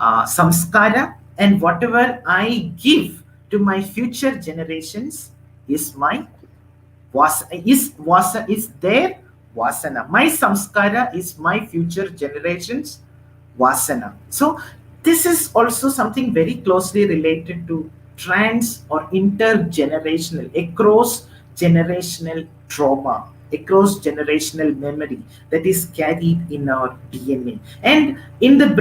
Samskara, and whatever I give to my future generations is my is their Vasana. My Samskara is my future generations Vasana. So this is also something very closely related to trans or intergenerational, across generational trauma, across generational memory that is carried in our DNA. And in the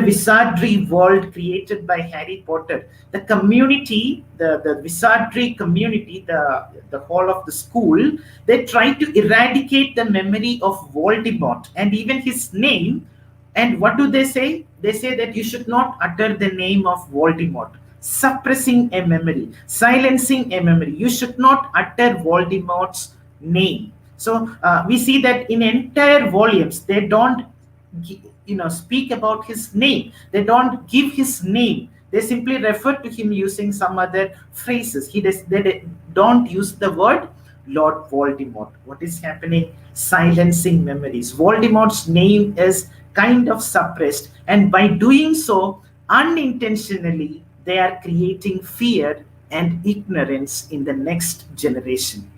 wizardry world created by Harry Potter, the community, the wizardry community, the whole of the school, they try to eradicate the memory of Voldemort and even his name. And what do they say? They say that you should not utter the name of Voldemort, suppressing a memory, silencing a memory. You should not utter Voldemort's name. So we see that in entire volumes, they don't, speak about his name. They don't give his name. They simply refer to him using some other phrases. They don't use the word Lord Voldemort. What is happening? Silencing memories. Voldemort's name is kind of suppressed, and by doing so, unintentionally, they are creating fear and ignorance in the next generation.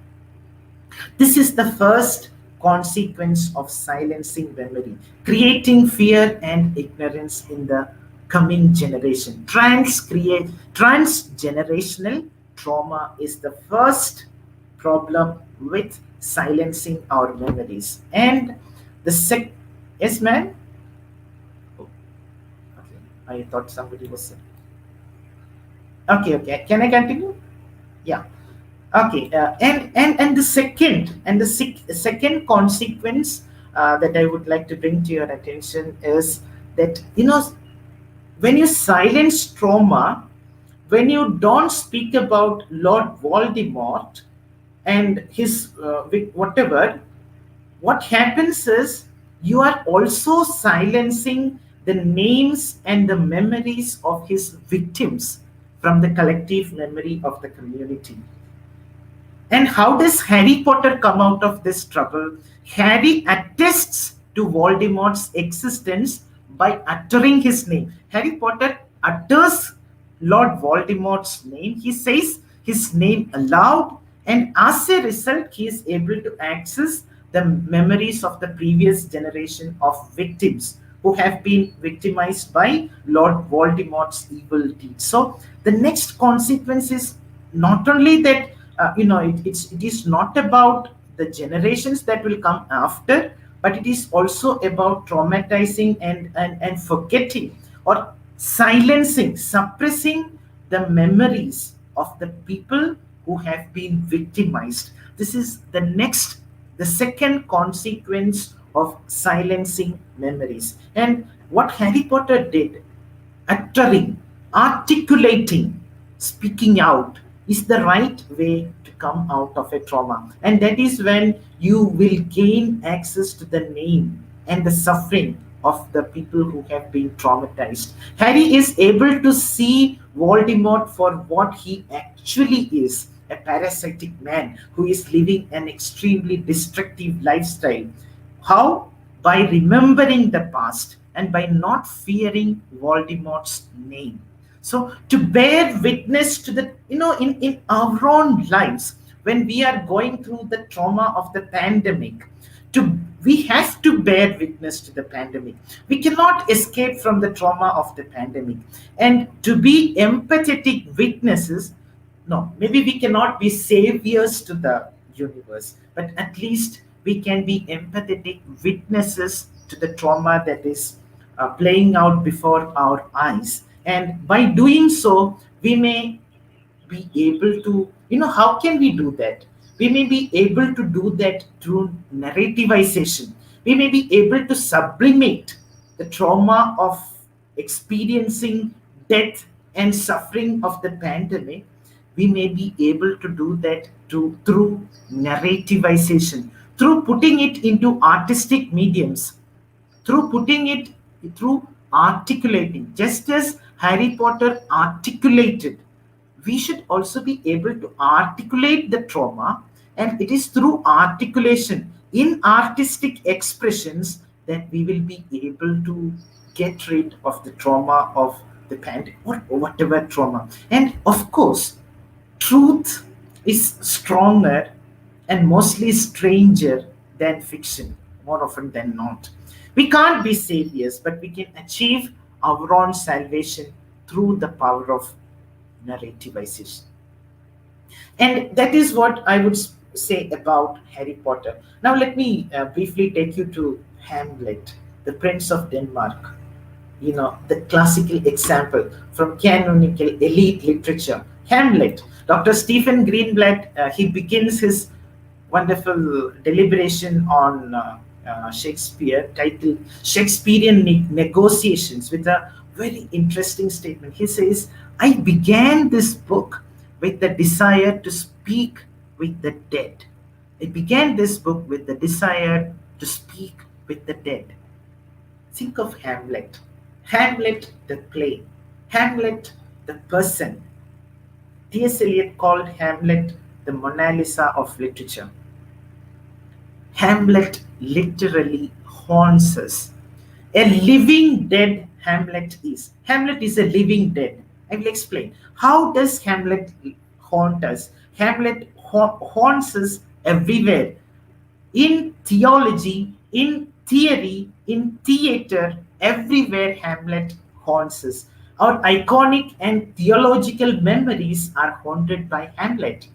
This is the first consequence of silencing memory, creating fear and ignorance in the coming generation. Transgenerational trauma is the first problem with silencing our memories. And the yes, ma'am? Oh, okay. I thought somebody was saying. Okay. Can I continue? Yeah. Okay, and the second consequence that I would like to bring to your attention is that, when you silence trauma, when you don't speak about Lord Voldemort and his whatever, what happens is you are also silencing the names and the memories of his victims from the collective memory of the community. And how does Harry Potter come out of this trouble? Harry attests to Voldemort's existence by uttering his name. Harry Potter utters Lord Voldemort's name. He says his name aloud, and as a result, he is able to access the memories of the previous generation of victims who have been victimized by Lord Voldemort's evil deeds. So the next consequence is not only that it is not about the generations that will come after, but it is also about traumatizing and forgetting or silencing, suppressing the memories of the people who have been victimized. This is the second consequence of silencing memories. And what Harry Potter did, uttering, articulating, speaking out, is the right way to come out of a trauma. And that is when you will gain access to the name and the suffering of the people who have been traumatized. Harry is able to see Voldemort for what he actually is, a parasitic man who is living an extremely destructive lifestyle. How? By remembering the past and by not fearing Voldemort's name. So to bear witness to the, in our own lives, when we are going through the trauma of the pandemic, we have to bear witness to the pandemic. We cannot escape from the trauma of the pandemic. And to be empathetic witnesses, no, maybe we cannot be saviors to the universe, but at least we can be empathetic witnesses to the trauma that is playing out before our eyes. And by doing so, we may be able to, how can we do that? We may be able to do that through narrativization. We may be able to sublimate the trauma of experiencing death and suffering of the pandemic. We may be able to do that through narrativization, through putting it into artistic mediums, through articulating. Just as Harry Potter articulated, we should also be able to articulate the trauma, and it is through articulation in artistic expressions that we will be able to get rid of the trauma of the pandemic or whatever trauma. And of course, truth is stronger and mostly stranger than fiction, more often than not. We can't be saviors, but we can achieve our own salvation through the power of narrativization. And that is what I would say about Harry Potter. Now, let me briefly take you to Hamlet, the Prince of Denmark. The classical example from canonical elite literature. Hamlet. Dr. Stephen Greenblatt, he begins his wonderful deliberation on Shakespeare, titled Shakespearean Negotiations, with a very interesting statement. He says, I began this book with the desire to speak with the dead. I began this book with the desire to speak with the dead. Think of Hamlet. Hamlet the play. Hamlet the person. T.S. Eliot called Hamlet the Mona Lisa of literature. Hamlet literally haunts us. A living dead Hamlet is. Hamlet is a living dead. I will explain. How does Hamlet haunt us? Hamlet haunts us everywhere. In theology, in theory, in theater, everywhere Hamlet haunts us. Our iconic and theological memories are haunted by Hamlet.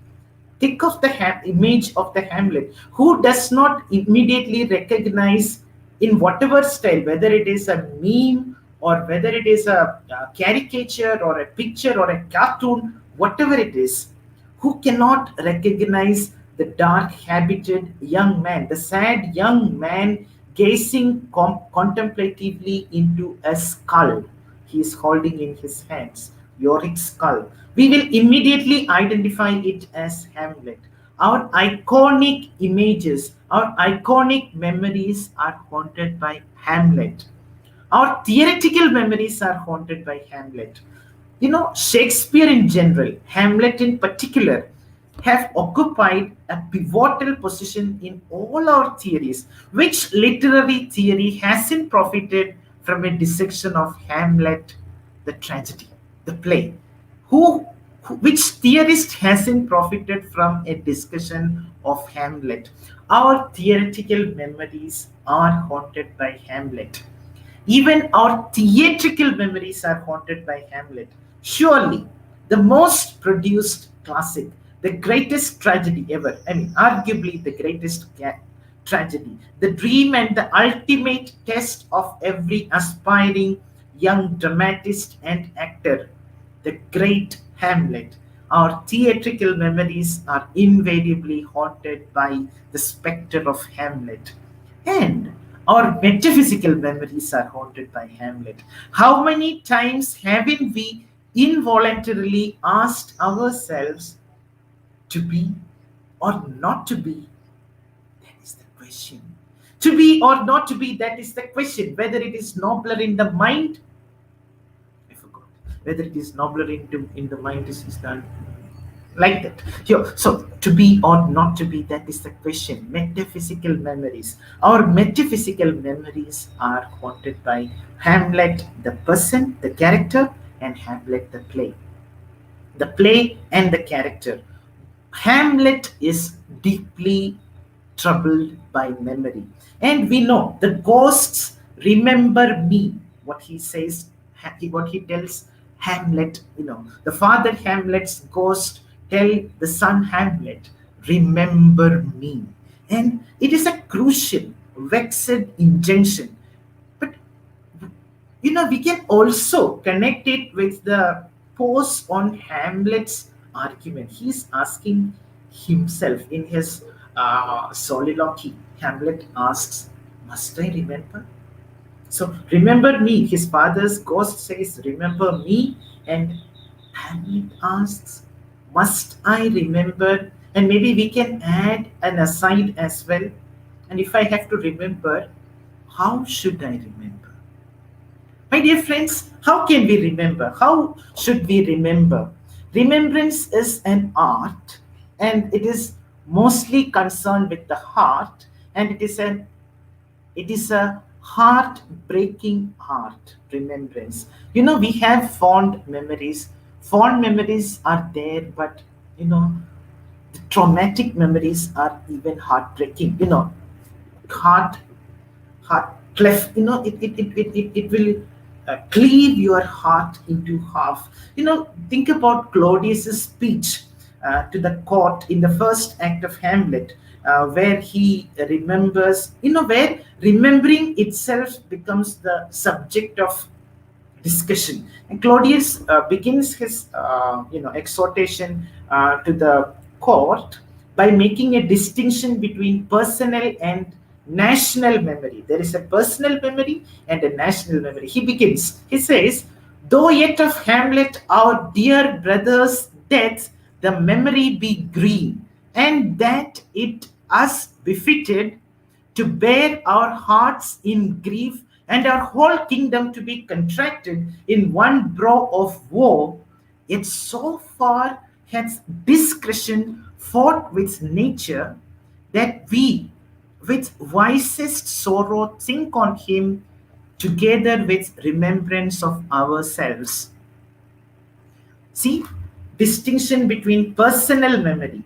Think of the image of the Hamlet. Who does not immediately recognize, in whatever style, whether it is a meme or whether it is a caricature or a picture or a cartoon, whatever it is, who cannot recognize the dark habited young man, the sad young man gazing contemplatively into a skull he is holding in his hands, Yorick's skull? We will immediately identify it as Hamlet. Our iconic images, our iconic memories are haunted by Hamlet. Our theoretical memories are haunted by Hamlet. Shakespeare in general, Hamlet in particular, have occupied a pivotal position in all our theories. Which literary theory hasn't profited from a dissection of Hamlet, the tragedy, the play? Which theorist hasn't profited from a discussion of Hamlet? Our theoretical memories are haunted by Hamlet. Even our theatrical memories are haunted by Hamlet. Surely, the most produced classic, the greatest tragedy ever, I mean, arguably the greatest tragedy, the dream and the ultimate test of every aspiring young dramatist and actor, the great Hamlet. Our theatrical memories are invariably haunted by the specter of Hamlet. And our metaphysical memories are haunted by Hamlet. How many times haven't we involuntarily asked ourselves to be or not to be? That is the question. To be or not to be, that is the question. Whether it is nobler in the mind, I forgot. Whether it is nobler in the mind is done like that. Here, so to be or not to be, that is the question. Metaphysical memories. Our metaphysical memories are haunted by Hamlet, the person, the character, and Hamlet, the play. The play and the character. Hamlet is deeply troubled by memory. And we know the ghosts remember me. What he says, what he tells Hamlet, the father Hamlet's ghost tell the son Hamlet, remember me. And it is a crucial, vexed injunction. But, we can also connect it with the pose on Hamlet's argument. He's asking himself in his soliloquy. Hamlet asks, must I remember? So, remember me. His father's ghost says, remember me. And Hamlet asks, must I remember? And maybe we can add an aside as well. And if I have to remember, how should I remember? My dear friends, how can we remember? How should we remember? Remembrance is an art, and it is mostly concerned with the heart, and it is a heart-breaking art, remembrance. We have fond memories. Fond memories are there, but the traumatic memories are even heartbreaking. Heart cleft. It will cleave your heart into half. Think about Claudius's speech to the court in the first act of Hamlet, where he remembers, where remembering itself becomes the subject of discussion. And Claudius begins his exhortation to the court by making a distinction between personal and national memory. There is a personal memory and a national memory. He says, though yet of Hamlet, our dear brother's death, the memory be green, and that it us befitted to bear our hearts in grief and our whole kingdom to be contracted in one brow of woe, yet so far has discretion fought with nature that we with wisest sorrow think on him together with remembrance of ourselves. See, distinction between personal memory.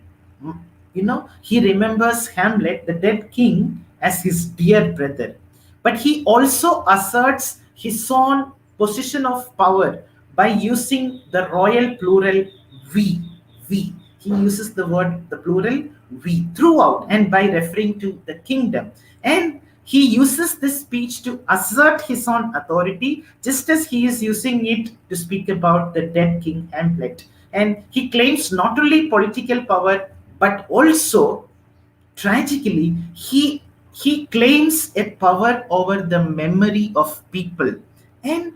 He remembers Hamlet, the dead king, as his dear brother. But he also asserts his own position of power by using the royal plural we. We. He uses the plural we throughout and by referring to the kingdom. And he uses this speech to assert his own authority, just as he is using it to speak about the dead king Hamlet. And he claims not only political power, but also, tragically, he claims a power over the memory of people. And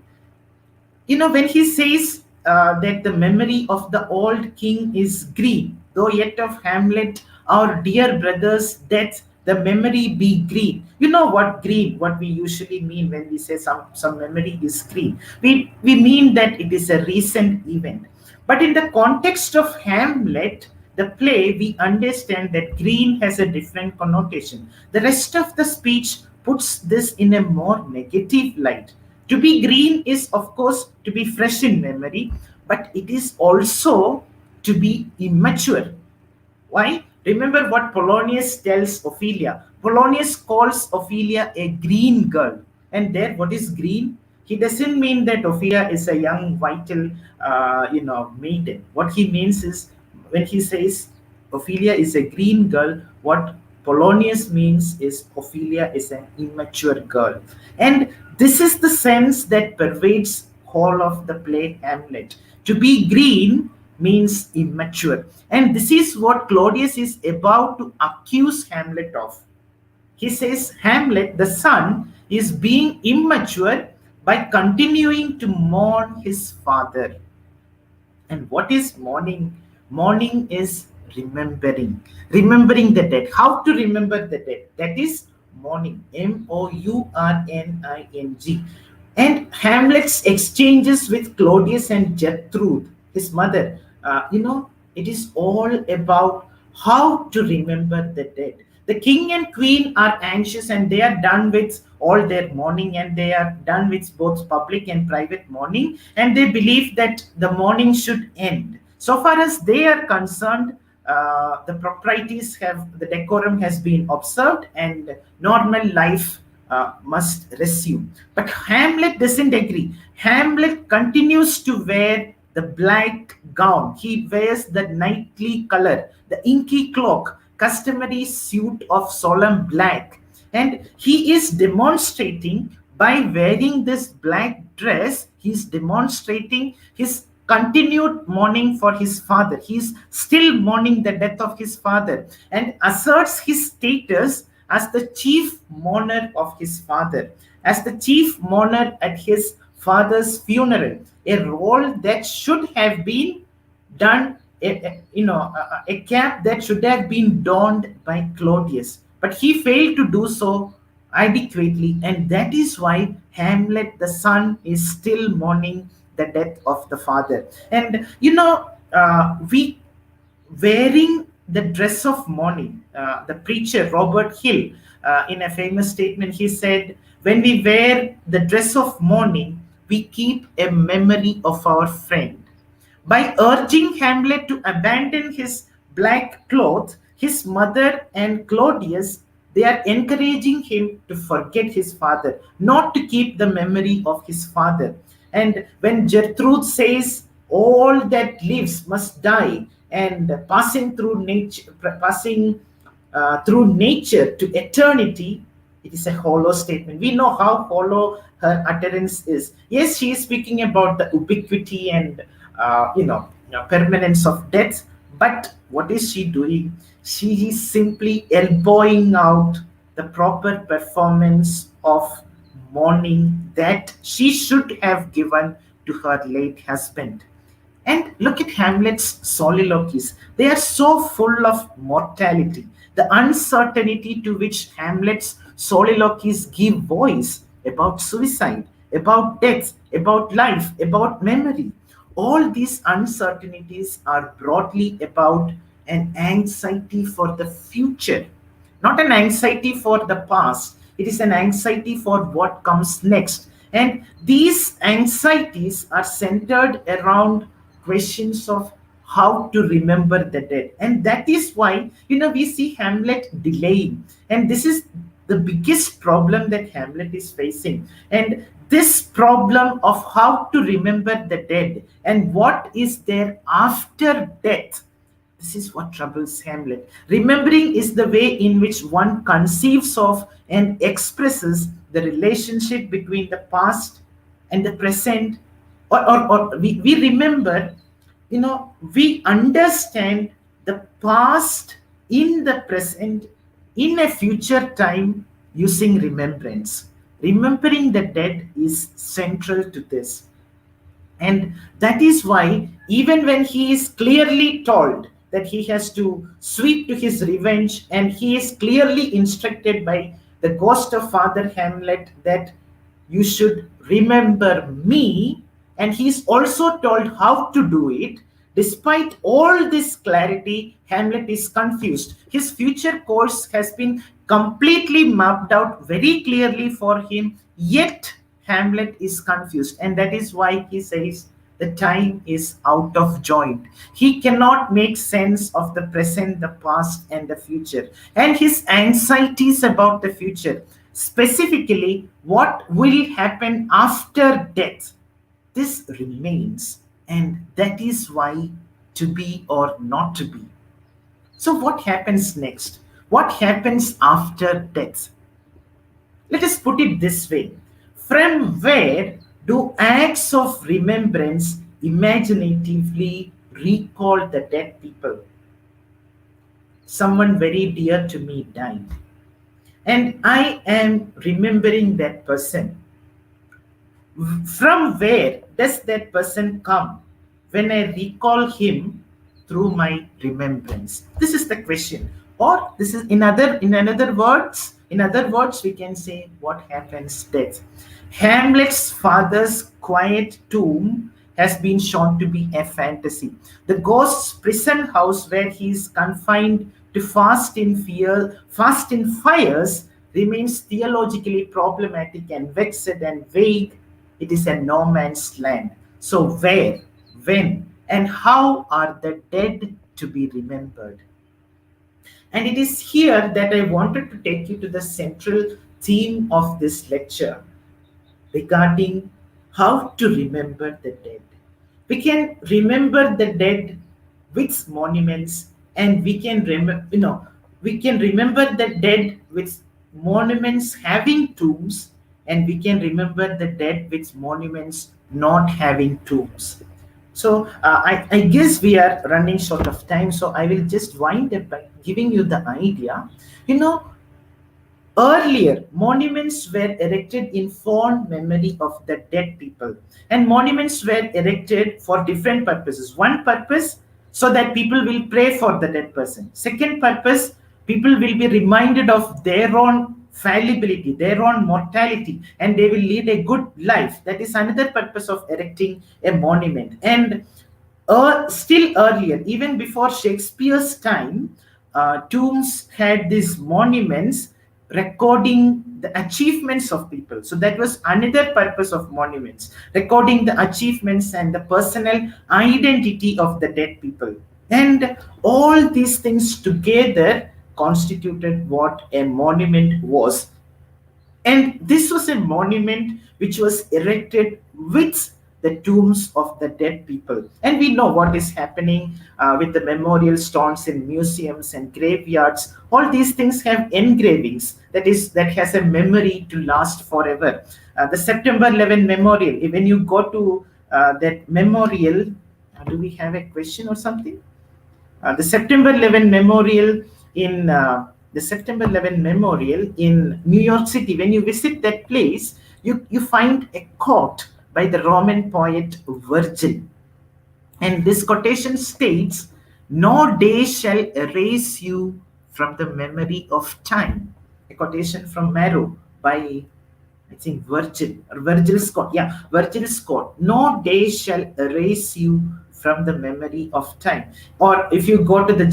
when he says that the memory of the old king is green, though yet of Hamlet, our dear brother's death, the memory be green. You know what we usually mean when we say some memory is green. We mean that it is a recent event. But in the context of Hamlet, the play, we understand that green has a different connotation. The rest of the speech puts this in a more negative light. To be green is, of course, to be fresh in memory, but it is also to be immature. Why? Remember what Polonius tells Ophelia. Polonius calls Ophelia a green girl. And there, what is green? He doesn't mean that Ophelia is a young, vital, maiden. What he means is, when he says Ophelia is a green girl, what Polonius means is Ophelia is an immature girl. And this is the sense that pervades whole of the play Hamlet. To be green means immature. And this is what Claudius is about to accuse Hamlet of. He says Hamlet, the son, is being immature by continuing to mourn his father. And what is mourning? Mourning is remembering the dead. How to remember the dead? That is mourning. Mourning. And Hamlet's exchanges with Claudius and Gertrude, his mother, it is all about how to remember the dead. The king and queen are anxious and they are done with all their mourning, and they are done with both public and private mourning, and they believe that the mourning should end. So far as they are concerned, the proprieties the decorum has been observed and normal life must resume. But Hamlet doesn't agree. Hamlet continues to wear the black gown. He wears the knightly color, the inky cloak, customary suit of solemn black. And he is demonstrating, by wearing this black dress, he's demonstrating his continued mourning for his father. He's still mourning the death of his father and asserts his status as the chief mourner of his father, as the chief mourner at his father's funeral, a role that should have been done, a cap that should have been donned by Claudius. But he failed to do so adequately, and that is why Hamlet, the son, is still mourning the death of the father. And we wearing the dress of mourning. The preacher Robert Hill, in a famous statement, he said, when we wear the dress of mourning, we keep a memory of our friend. By urging Hamlet to abandon his black cloth, his mother and Claudius, they are encouraging him to forget his father, not to keep the memory of his father. And when Gertrude says all that lives must die, and passing through nature to eternity, it is a hollow statement. We know how hollow her utterance is. Yes, she is speaking about the ubiquity and permanence of death, but what is she doing? She is simply elbowing out the proper performance of mourning that she should have given to her late husband. And look at Hamlet's soliloquies. They are so full of mortality. The uncertainty to which Hamlet's soliloquies give voice about suicide, about death, about life, about memory. All these uncertainties are broadly about an anxiety for the future, not an anxiety for the past. It is an anxiety for what comes next. And these anxieties are centered around questions of how to remember the dead. And that is why, we see Hamlet delaying. And this is the biggest problem that Hamlet is facing. And this problem of how to remember the dead and what is there after death, this is what troubles Hamlet. Remembering is the way in which one conceives of and expresses the relationship between the past and the present. Or we remember, we understand the past in the present, in a future time, using remembrance. Remembering the dead is central to this. And that is why, even when he is clearly told that he has to sweep to his revenge, and he is clearly instructed by the ghost of Father Hamlet that you should remember me, and he is also told how to do it. Despite all this clarity, Hamlet is confused. His future course has been completely mapped out very clearly for him, yet Hamlet is confused, and that is why he says the time is out of joint. He cannot make sense of the present, the past, and the future. And his anxieties about the future, specifically what will happen after death, this remains. And that is why to be or not to be. So, what happens next? What happens after death? Let us put it this way. From where do acts of remembrance imaginatively recall the dead people? Someone very dear to me died, and I am remembering that person. From where does that person come when I recall him through my remembrance? This is the question. Or this is in other words, we can say what happens death. Hamlet's father's quiet tomb has been shown to be a fantasy. The ghost's prison house where he is confined to fast in fires remains theologically problematic and vexed and vague. It is a no man's land. So where, when, and how are the dead to be remembered? And it is here that I wanted to take you to the central theme of this lecture regarding how to remember the dead. We can remember the dead with monuments, and we can remember the dead with monuments having tombs, and we can remember the dead with monuments not having tombs. So I guess we are running short of time, so I will just wind up by giving you the idea. Earlier, monuments were erected in fond memory of the dead people, and monuments were erected for different purposes. One purpose, so that people will pray for the dead person. Second purpose, people will be reminded of their own fallibility, their own mortality, and they will lead a good life. That is another purpose of erecting a monument. And still earlier, even before Shakespeare's time, tombs had these monuments recording the achievements of people. So that was another purpose of monuments, recording the achievements and the personal identity of the dead people. And all these things together constituted what a monument was. And this was a monument which was erected with the tombs of the dead people. And we know what is happening with the memorial stones in museums and graveyards. All these things have engravings that has a memory to last forever. The September 11 memorial, when you go to that memorial, do we have a question or something? The September 11 memorial in the September 11 memorial in New York City. When you visit that place, you find a quote by the Roman poet Virgil, and this quotation states, "No day shall erase you from the memory of time." A quotation from Manu by, I think, Virgil Scott. Yeah, Virgil Scott. "No day shall erase you from the memory of time." Or if you go to the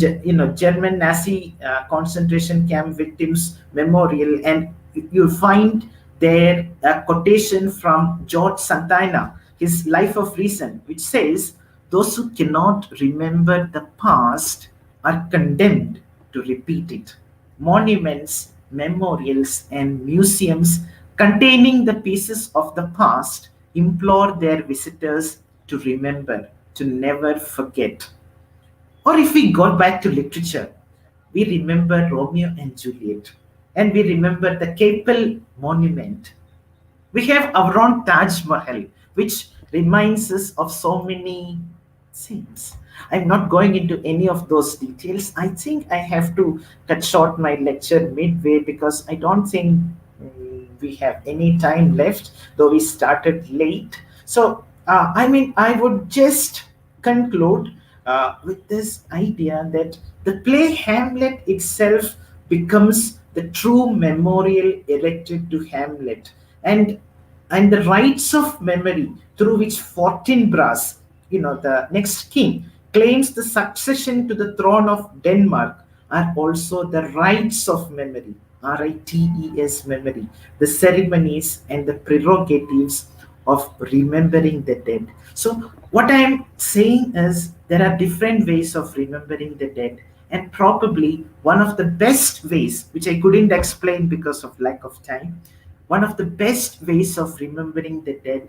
German Nazi concentration camp victims memorial, and you find there a quotation from George Santayana, his Life of Reason, which says, "Those who cannot remember the past are condemned to repeat it." Monuments, memorials, and museums containing the pieces of the past implore their visitors to remember, to never forget. Or if we go back to literature, we remember Romeo and Juliet, and we remember the Capel Monument. We have our own Taj Mahal, which reminds us of so many things. I'm not going into any of those details. I think I have to cut short my lecture midway because I don't think we have any time left, though we started late. So, I would just conclude with this idea that the play Hamlet itself becomes the true memorial erected to Hamlet, and the rights of memory through which Fortinbras, the next king, claims the succession to the throne of Denmark are also the rights of memory, RITES memory, the ceremonies and the prerogatives of remembering the dead. So, what I am saying is there are different ways of remembering the dead, and probably one of the best ways, which I couldn't explain because of lack of time, one of the best ways of remembering the dead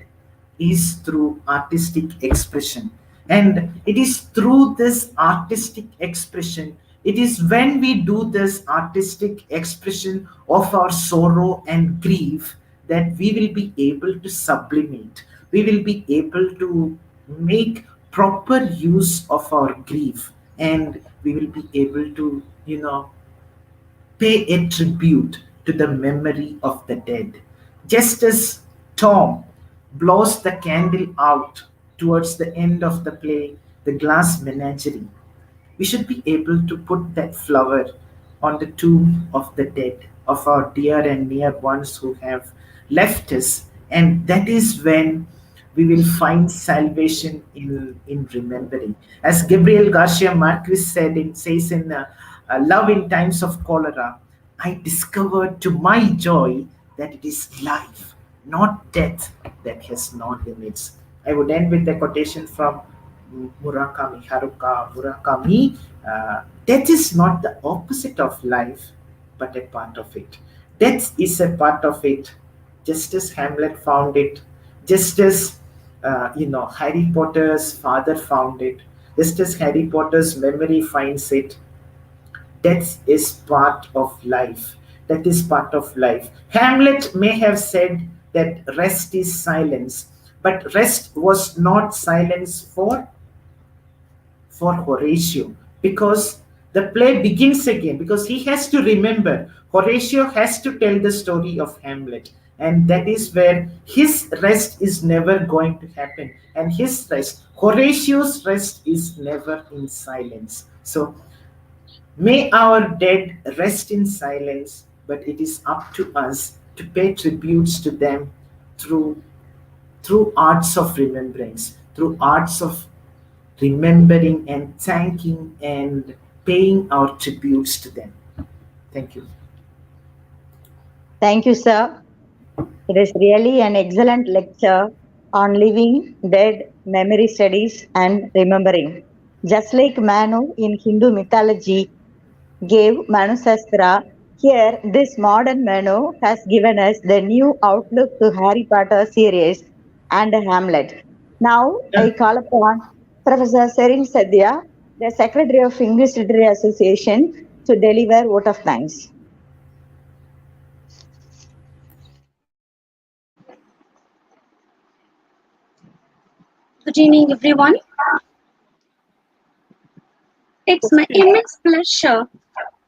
is through artistic expression. And it is through this artistic expression, it is when we do this artistic expression of our sorrow and grief that we will be able to sublimate. We will be able to make proper use of our grief, and we will be able to, pay a tribute to the memory of the dead. Just as Tom blows the candle out towards the end of the play, The Glass Menagerie, we should be able to put that flower on the tomb of the dead, of our dear and near ones who have left us. And that is when we will find salvation in remembering. As Gabriel Garcia Marquez says in Love in Times of Cholera, I discovered to my joy that it is life, not death, that has no limits. I would end with a quotation from Haruka Murakami. Death is not the opposite of life, but a part of it. Death is a part of it, just as Hamlet found it, just as Harry Potter's father found it, just as Harry Potter's memory finds it. Death is part of life. That is part of life. Hamlet may have said that rest is silence, but rest was not silence for Horatio, because the play begins again, because he has to remember. Horatio has to tell the story of Hamlet, and that is where his rest is never going to happen. And his rest, Horatio's rest, is never in silence. So may our dead rest in silence, but it is up to us to pay tributes to them through arts of remembrance, through arts of remembering and thanking and paying our tributes to them. Thank you. Thank you, sir. It is really an excellent lecture on living, dead, memory studies, and remembering. Just like Manu in Hindu mythology gave Manu Sastra, here this modern Manu has given us the new outlook to Harry Potter series and Hamlet. Now I call upon Professor Serin Sadhya, the Secretary of English Literary Association, to deliver vote of thanks. Good evening, everyone. It's my immense pleasure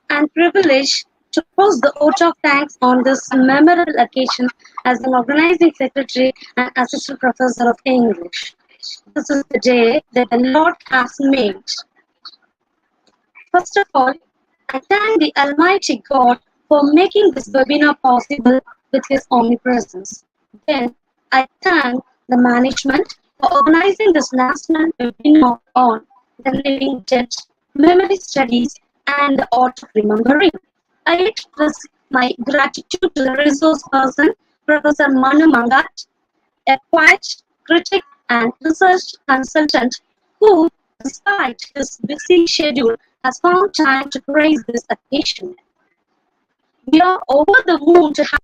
and privilege to post the vote of thanks on this memorable occasion as an organizing secretary and assistant professor of English. This is the day that the Lord has made. First of all, I thank the Almighty God for making this webinar possible with His omnipresence. Then, I thank the management for organizing this national webinar on the living dead, memory studies, and the art of remembering. I express my gratitude to the resource person, Professor Manu Mangattu, a quiet critic and research consultant who, despite his busy schedule, has found time to grace this occasion. We are over the moon to have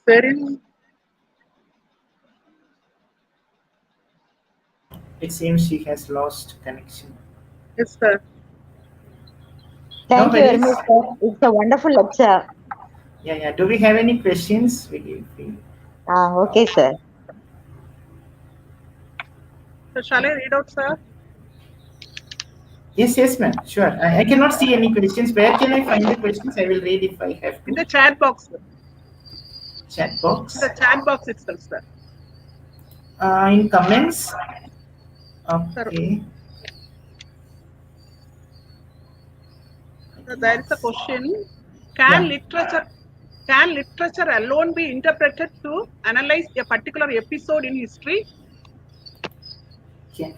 Serin, It seems she has lost connection. yes, sir. Thank No you very worries. much, sir. It's a wonderful lecture. Yeah. Do we have any questions? Okay, sir. So shall I read out, sir? Yes, ma'am. Sure. I cannot see any questions. Where can I find the questions? I will read if I have In to. the chat box, sir. Chat In box. the chat box itself, sir. In comments. Sir, Okay. there is a question. Yeah. Can literature alone be interpreted to analyze a particular episode in history? Can,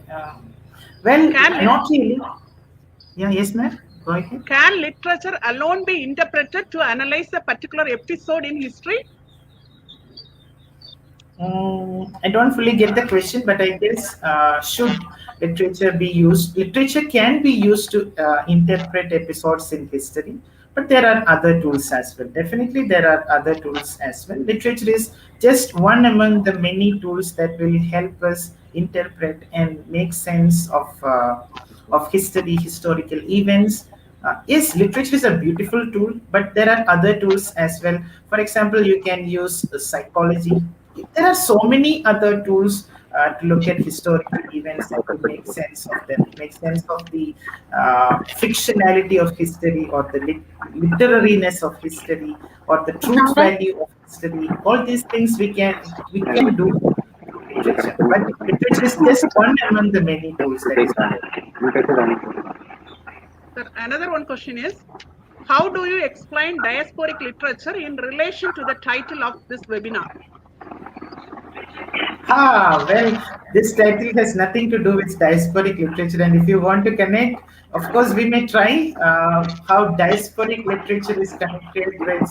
well, Can, lit- not really. Yeah. Yes, ma'am. Go ahead. can literature alone be interpreted to analyze a particular episode in history? I don't fully get the question, but I guess should literature be used? Literature can be used to interpret episodes in history, but there are other tools as well. Definitely, there are other tools as well. Literature is just one among the many tools that will help us interpret and make sense of history, historical events. Yes, literature is a beautiful tool, but there are other tools as well. For example, you can use psychology. There are so many other tools to look at historical events and to make sense of them, make sense of the fictionality of history or the literariness of history or the truth value of history. All these things we can do through literature, but literature is just one among the many tools that is available. Sir, another one question is, how do you explain diasporic literature in relation to the title of this webinar? Well, this title has nothing to do with diasporic literature, and if you want to connect, of course, we may try how diasporic literature is connected with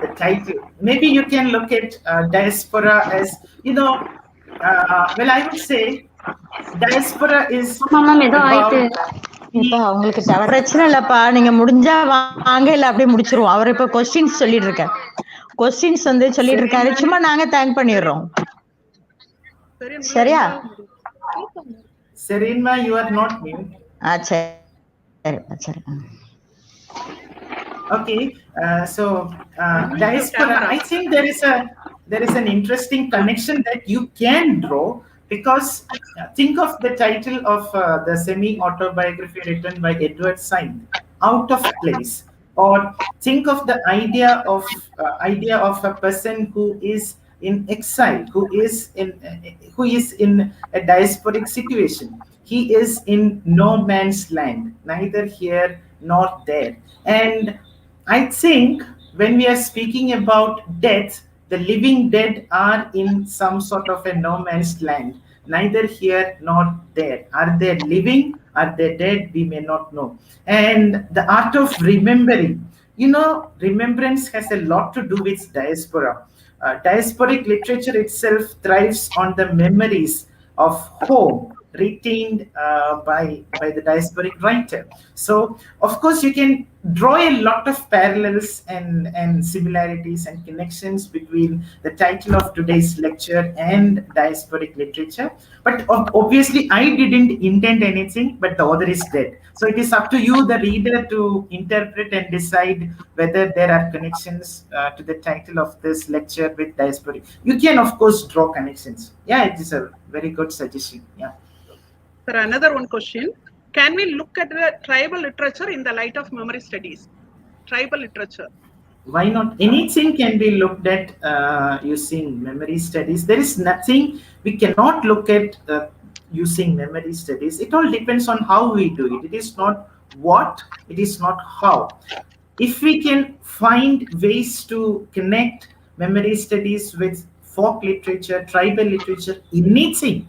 the title. Maybe you can look at diaspora as, well, I would say diaspora is about இப்ப உங்களுக்கு பிரச்சனை இல்லப்பா, நீங்க முடிஞ்சா வாங்க, இல்ல அப்படியே முடிச்சிருவோம். அவர் இப்ப கொஸ்டின்ஸ் சொல்லிட்டு இருக்காரு. கொஸ்டின்ஸ் வந்து சொல்லிட்டு இருக்காரு, சும்மா நாங்க தேங்க் பண்ணிடுறோம். சரியா? Serenma, you are not mute. சரி. Okay, diaspora. I think there is an interesting connection that you can draw because think of the title of the semi-autobiography written by Edward Said, Out of Place, or think of the idea of a person who is in exile, who is in a diasporic situation. He is in no man's land, neither here nor there, and I think when we are speaking about death, the living dead are in some sort of a no man's land, neither here nor there. Are they living? Are they dead? We may not know. And the art of remembering, remembrance has a lot to do with diaspora. Diasporic literature itself thrives on the memories of home retained by the diasporic writer. So, of course, you can draw a lot of parallels and similarities and connections between the title of today's lecture and diasporic literature. But obviously, I didn't intend anything, but the author is dead. So it is up to you, the reader, to interpret and decide whether there are connections to the title of this lecture with diasporic. You can, of course, draw connections. Yeah, it is a very good suggestion. Yeah. Sir, another one question. Can we look at the tribal literature in the light of memory studies? Tribal literature. Why not? Anything can be looked at using memory studies. There is nothing we cannot look at using memory studies. It all depends on how we do it. It is not what, it is not how. If we can find ways to connect memory studies with folk literature, tribal literature, anything,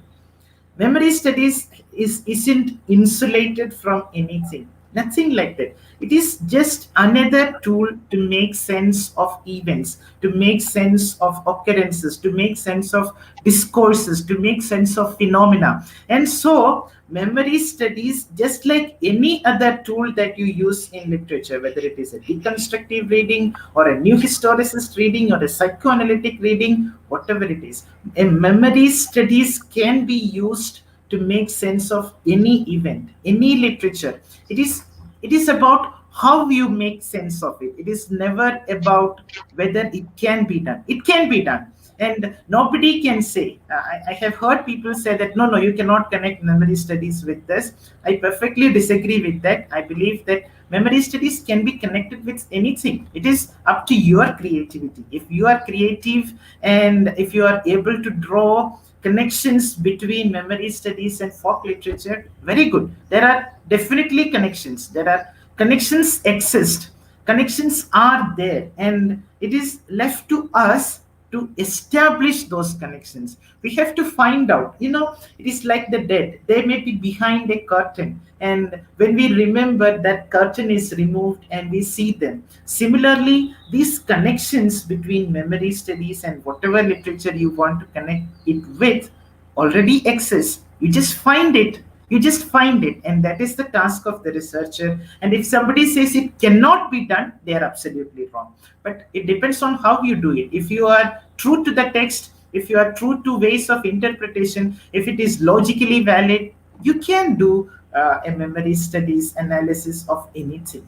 memory studies isn't insulated from anything. Nothing like that. It is just another tool to make sense of events, to make sense of occurrences, to make sense of discourses, to make sense of phenomena. And so, memory studies, just like any other tool that you use in literature, whether it is a deconstructive reading or a new historicist reading or a psychoanalytic reading, whatever it is, a memory studies can be used to make sense of any event, any literature. It is about how you make sense of it. It is never about whether it can be done. It can be done. And nobody can say, I have heard people say that, no, you cannot connect memory studies with this. I perfectly disagree with that. I believe that memory studies can be connected with anything. It is up to your creativity. If you are creative and if you are able to draw connections between memory studies and folk literature, very good. There are definitely connections. There are connections exist. Connections are there, and it is left to us to establish those connections. We have to find out. It is like the dead. They may be behind a curtain, and when we remember, that curtain is removed and we see them. Similarly, these connections between memory studies and whatever literature you want to connect it with already exists. You just find it, and that is the task of the researcher. And if somebody says it cannot be done, they are absolutely wrong. But it depends on how you do it. If you are true to the text, if you are true to ways of interpretation, if it is logically valid, you can do a memory studies analysis of anything.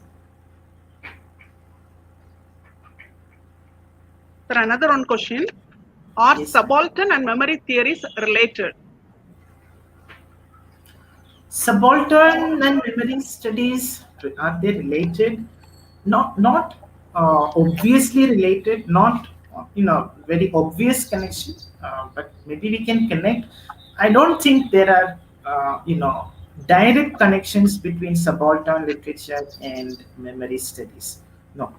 Sir, another one question. Are Yes. subaltern and memory theories related? Subaltern and memory studies, are they related? Not obviously related, not very obvious connection, but maybe we can connect. I don't think there are direct connections between subaltern literature and memory studies. No.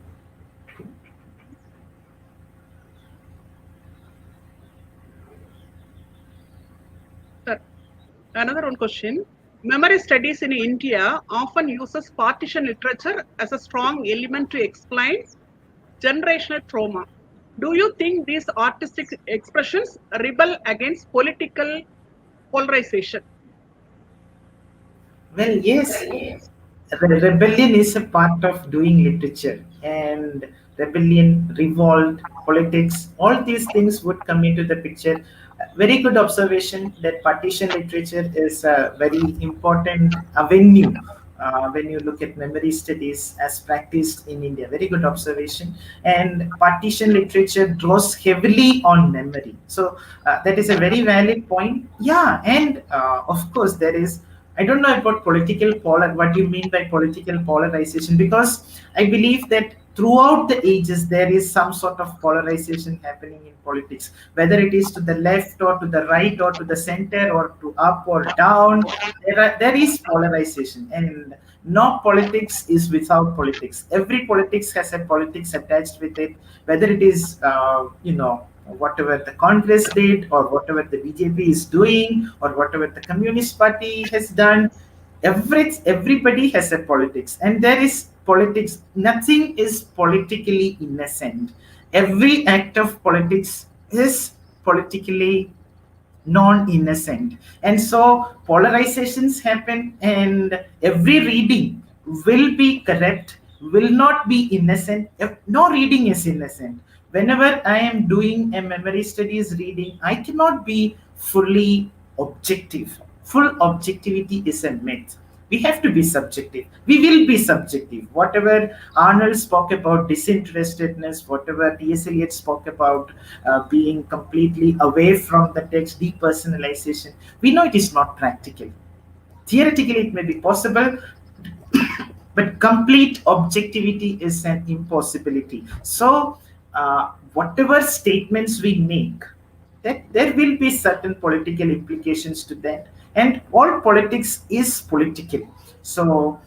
Sir, another one question. Memory studies in India often uses partition literature as a strong element to explain generational trauma. Do you think these artistic expressions rebel against political polarization? Well, yes. Rebellion is a part of doing literature, and rebellion, revolt, politics, all these things would come into the picture. Very good observation that partition literature is a very important avenue when you look at memory studies as practiced in India. Very good observation. And partition literature draws heavily on memory. So that is a very valid point. Yeah, and of course there is, I don't know about what do you mean by political polarization, because I believe that throughout the ages there is some sort of polarization happening in politics, whether it is to the left or to the right or to the center or to up or down. There is polarization, and no politics is without politics. Every politics has a politics attached with it, whether it is whatever the Congress did, or whatever the BJP is doing, or whatever the Communist Party has done. Everybody has a politics, and there is politics. Nothing is politically innocent. Every act of politics is politically non-innocent, and so polarizations happen, and every reading will be correct, will not be innocent. No reading is innocent. Whenever I am doing a memory studies reading, I cannot be fully objective. Full objectivity is a myth. We have to be subjective. We will be subjective. Whatever Arnold spoke about disinterestedness, whatever T.S. Eliot spoke about being completely away from the text, depersonalization, we know it is not practical. Theoretically, it may be possible, but complete objectivity is an impossibility. So, whatever statements we make, that there will be certain political implications to that, and all politics is political. So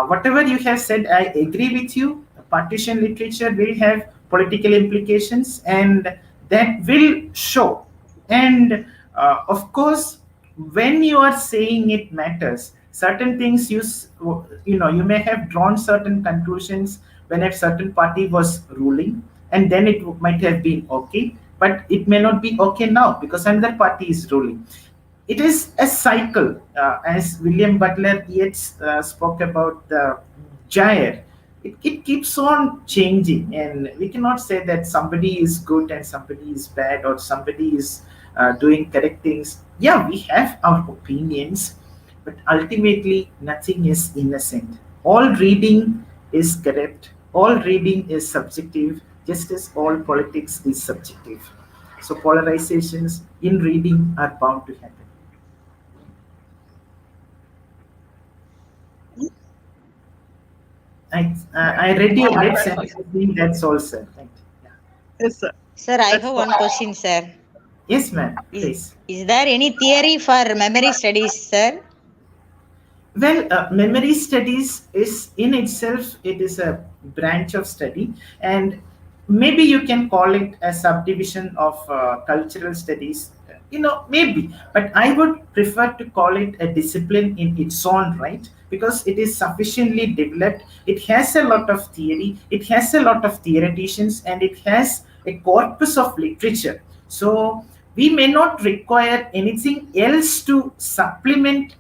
whatever you have said, I agree with you. Partition literature will have political implications, and that will show. And of course, when you are saying it matters, certain things you may have drawn certain conclusions when a certain party was ruling, and then it might have been okay, but it may not be okay now because another party is ruling. It is a cycle, as William Butler Yeats spoke about the gyre. It keeps on changing, and we cannot say that somebody is good and somebody is bad, or somebody is doing correct things. Yeah, we have our opinions, but ultimately nothing is innocent. All reading is correct, all reading is subjective, just as all politics is subjective. So polarizations in reading are bound to happen. I read your lips, and I think that's all, sir. Right. Yeah. Yes, sir. Sir, I have one question, sir. Yes, ma'am. Please. Is there any theory for memory studies, sir? Well, memory studies is in itself, it is a branch of study, and maybe you can call it a subdivision of cultural studies. Maybe, but I would prefer to call it a discipline in its own right, because it is sufficiently developed. It has a lot of theory, it has a lot of theoreticians, and it has a corpus of literature. So we may not require anything else to supplement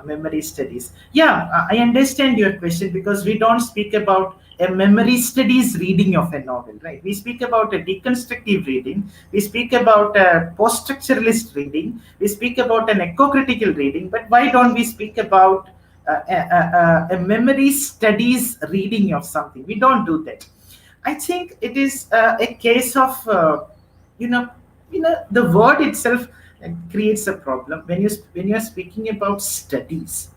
memory studies. Yeah, I understand your question, because we don't speak about a memory studies reading of a novel, right? We speak about a deconstructive reading, we speak about a post-structuralist reading, we speak about an eco-critical reading, but why don't we speak about a memory studies reading of something? We don't do that. I think it is a case of, the word itself creates a problem when you're speaking about studies.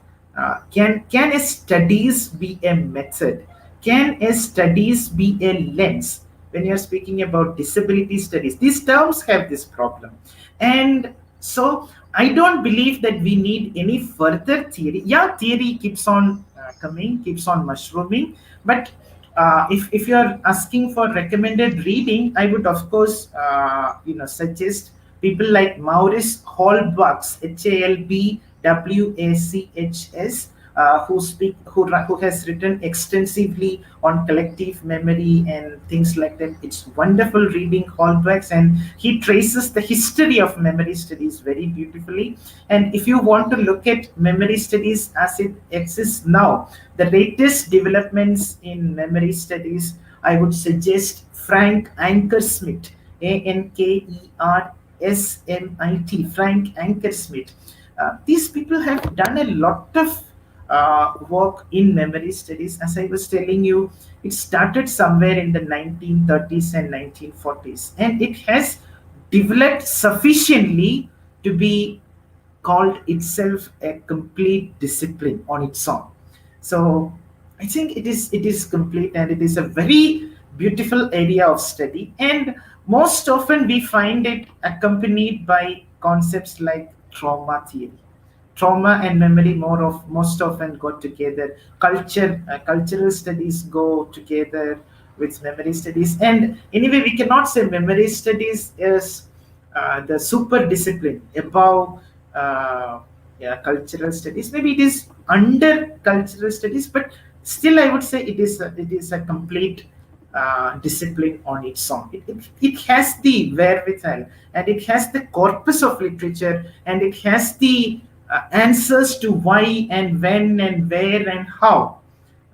Can a studies be a method? Can a studies be a lens? When you're speaking about disability studies, these terms have this problem, and so I don't believe that we need any further theory. Yeah, theory keeps on coming, keeps on mushrooming, but if you're asking for recommended reading, I would of course suggest people like Maurice Halbwachs, Halbwachs, who has written extensively on collective memory and things like that. It's wonderful reading Halbwachs, and he traces the history of memory studies very beautifully. And if you want to look at memory studies as it exists now, the latest developments in memory studies, I would suggest Frank Ankersmit, Ankersmit, Frank Ankersmit. These people have done a lot of work in memory studies. As I was telling you, it started somewhere in the 1930s and 1940s, and it has developed sufficiently to be called itself a complete discipline on its own. So I think it is complete, and it is a very beautiful area of study. And most often we find it accompanied by concepts like trauma theory. Trauma and memory most often go together. Cultural studies go together with memory studies. And anyway, we cannot say memory studies is the super discipline above yeah, cultural studies. Maybe it is under cultural studies, but still I would say it is a complete discipline on its own. It has the wherewithal, and it has the corpus of literature, and it has the answers to why and when and where and how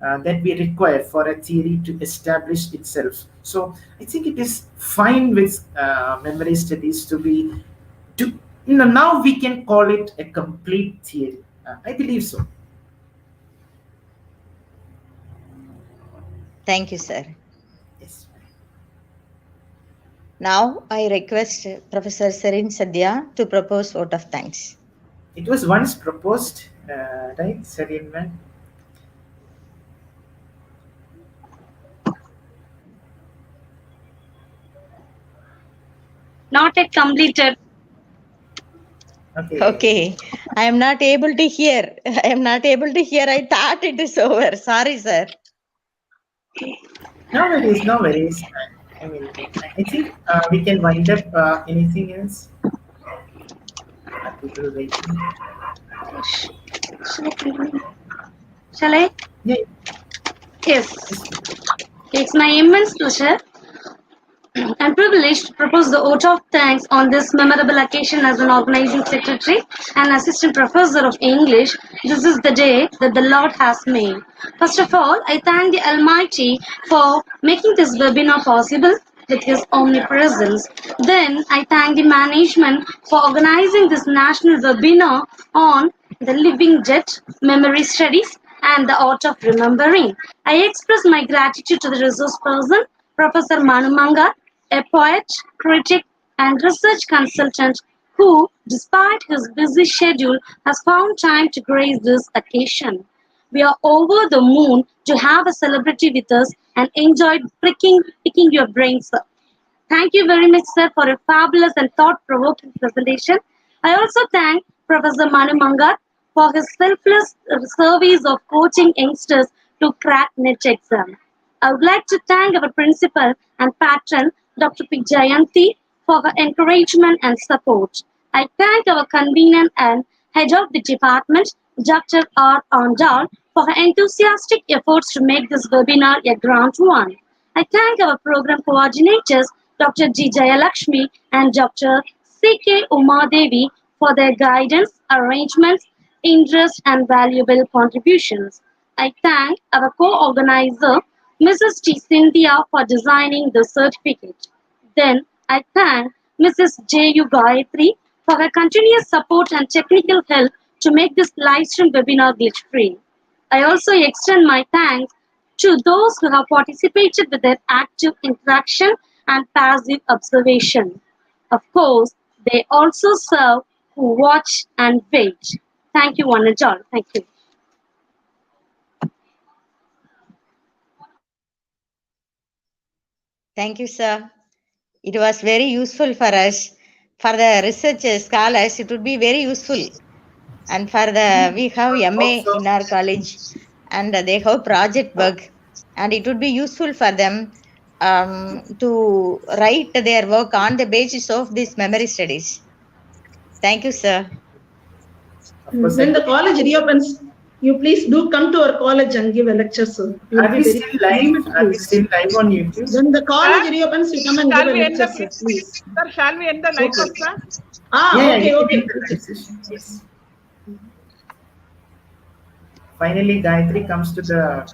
that we require for a theory to establish itself. So I think it is fine with memory studies to be to now we can call it a complete theory. I believe so. Thank you, sir. Yes. Now I request Professor Serin Sadhya to propose vote of thanks. It was once proposed, right, Sarin man? Not yet completed. Okay. Okay, I am not able to hear. I am not able to hear. I thought it is over. Sorry, sir. No worries, no worries. I mean, I think we can wind up. Anything else? Are people waiting? Shall I continue? Shall I? Yeah. Yes. It's my immense pleasure and privilege to propose the vote of thanks on this memorable occasion as an organizing secretary and assistant professor of English. This is the day that the Lord has made. First of all, I thank the Almighty for making this webinar possible with His omnipresence. Then, I thank the management for organizing this national webinar on the living jet, memory studies, and the art of remembering. I express my gratitude to the resource person, Professor Manu, a poet, critic, and research consultant who, despite his busy schedule, has found time to grace this occasion. We are over the moon to have a celebrity with us and enjoyed picking your brains up. Thank you very much, sir, for a fabulous and thought-provoking presentation. I also thank Professor Manu for his selfless service of coaching youngsters to crack NET exam. I would like to thank our principal and patron, Dr. P. Jayanti, for her encouragement and support. I thank our convener and head of the department, Dr. R. Andal, for her enthusiastic efforts to make this webinar a grand one. I thank our program coordinators, Dr. G. Jayalakshmi and Dr. C.K. Umadevi, for their guidance, arrangements, interest, and valuable contributions. I thank our co-organizer, Mrs. T. Cynthia, for designing the certificate. Then I thank Mrs. J.U. Gayatri for her continuous support and technical help to make this live stream webinar glitch-free. I also extend my thanks to those who have participated with their active interaction and passive observation. Of course, they also serve who watch and wait. Thank you, one and all. Thank you. Thank you, sir. It was very useful for us. For the research scholars, it would be very useful. And for the, we have MA in our college, and they have project work, and it would be useful for them to write their work on the basis of these memory studies. Thank you, sir. When the college reopens, you please do come to our college and give a lecture, sir. Are we still live? Are we still live on YouTube? When the college reopens, you come and give a lecture, sir, please. Sir, shall we end the live class? Okay. Yes. Finally, Gayatri comes to the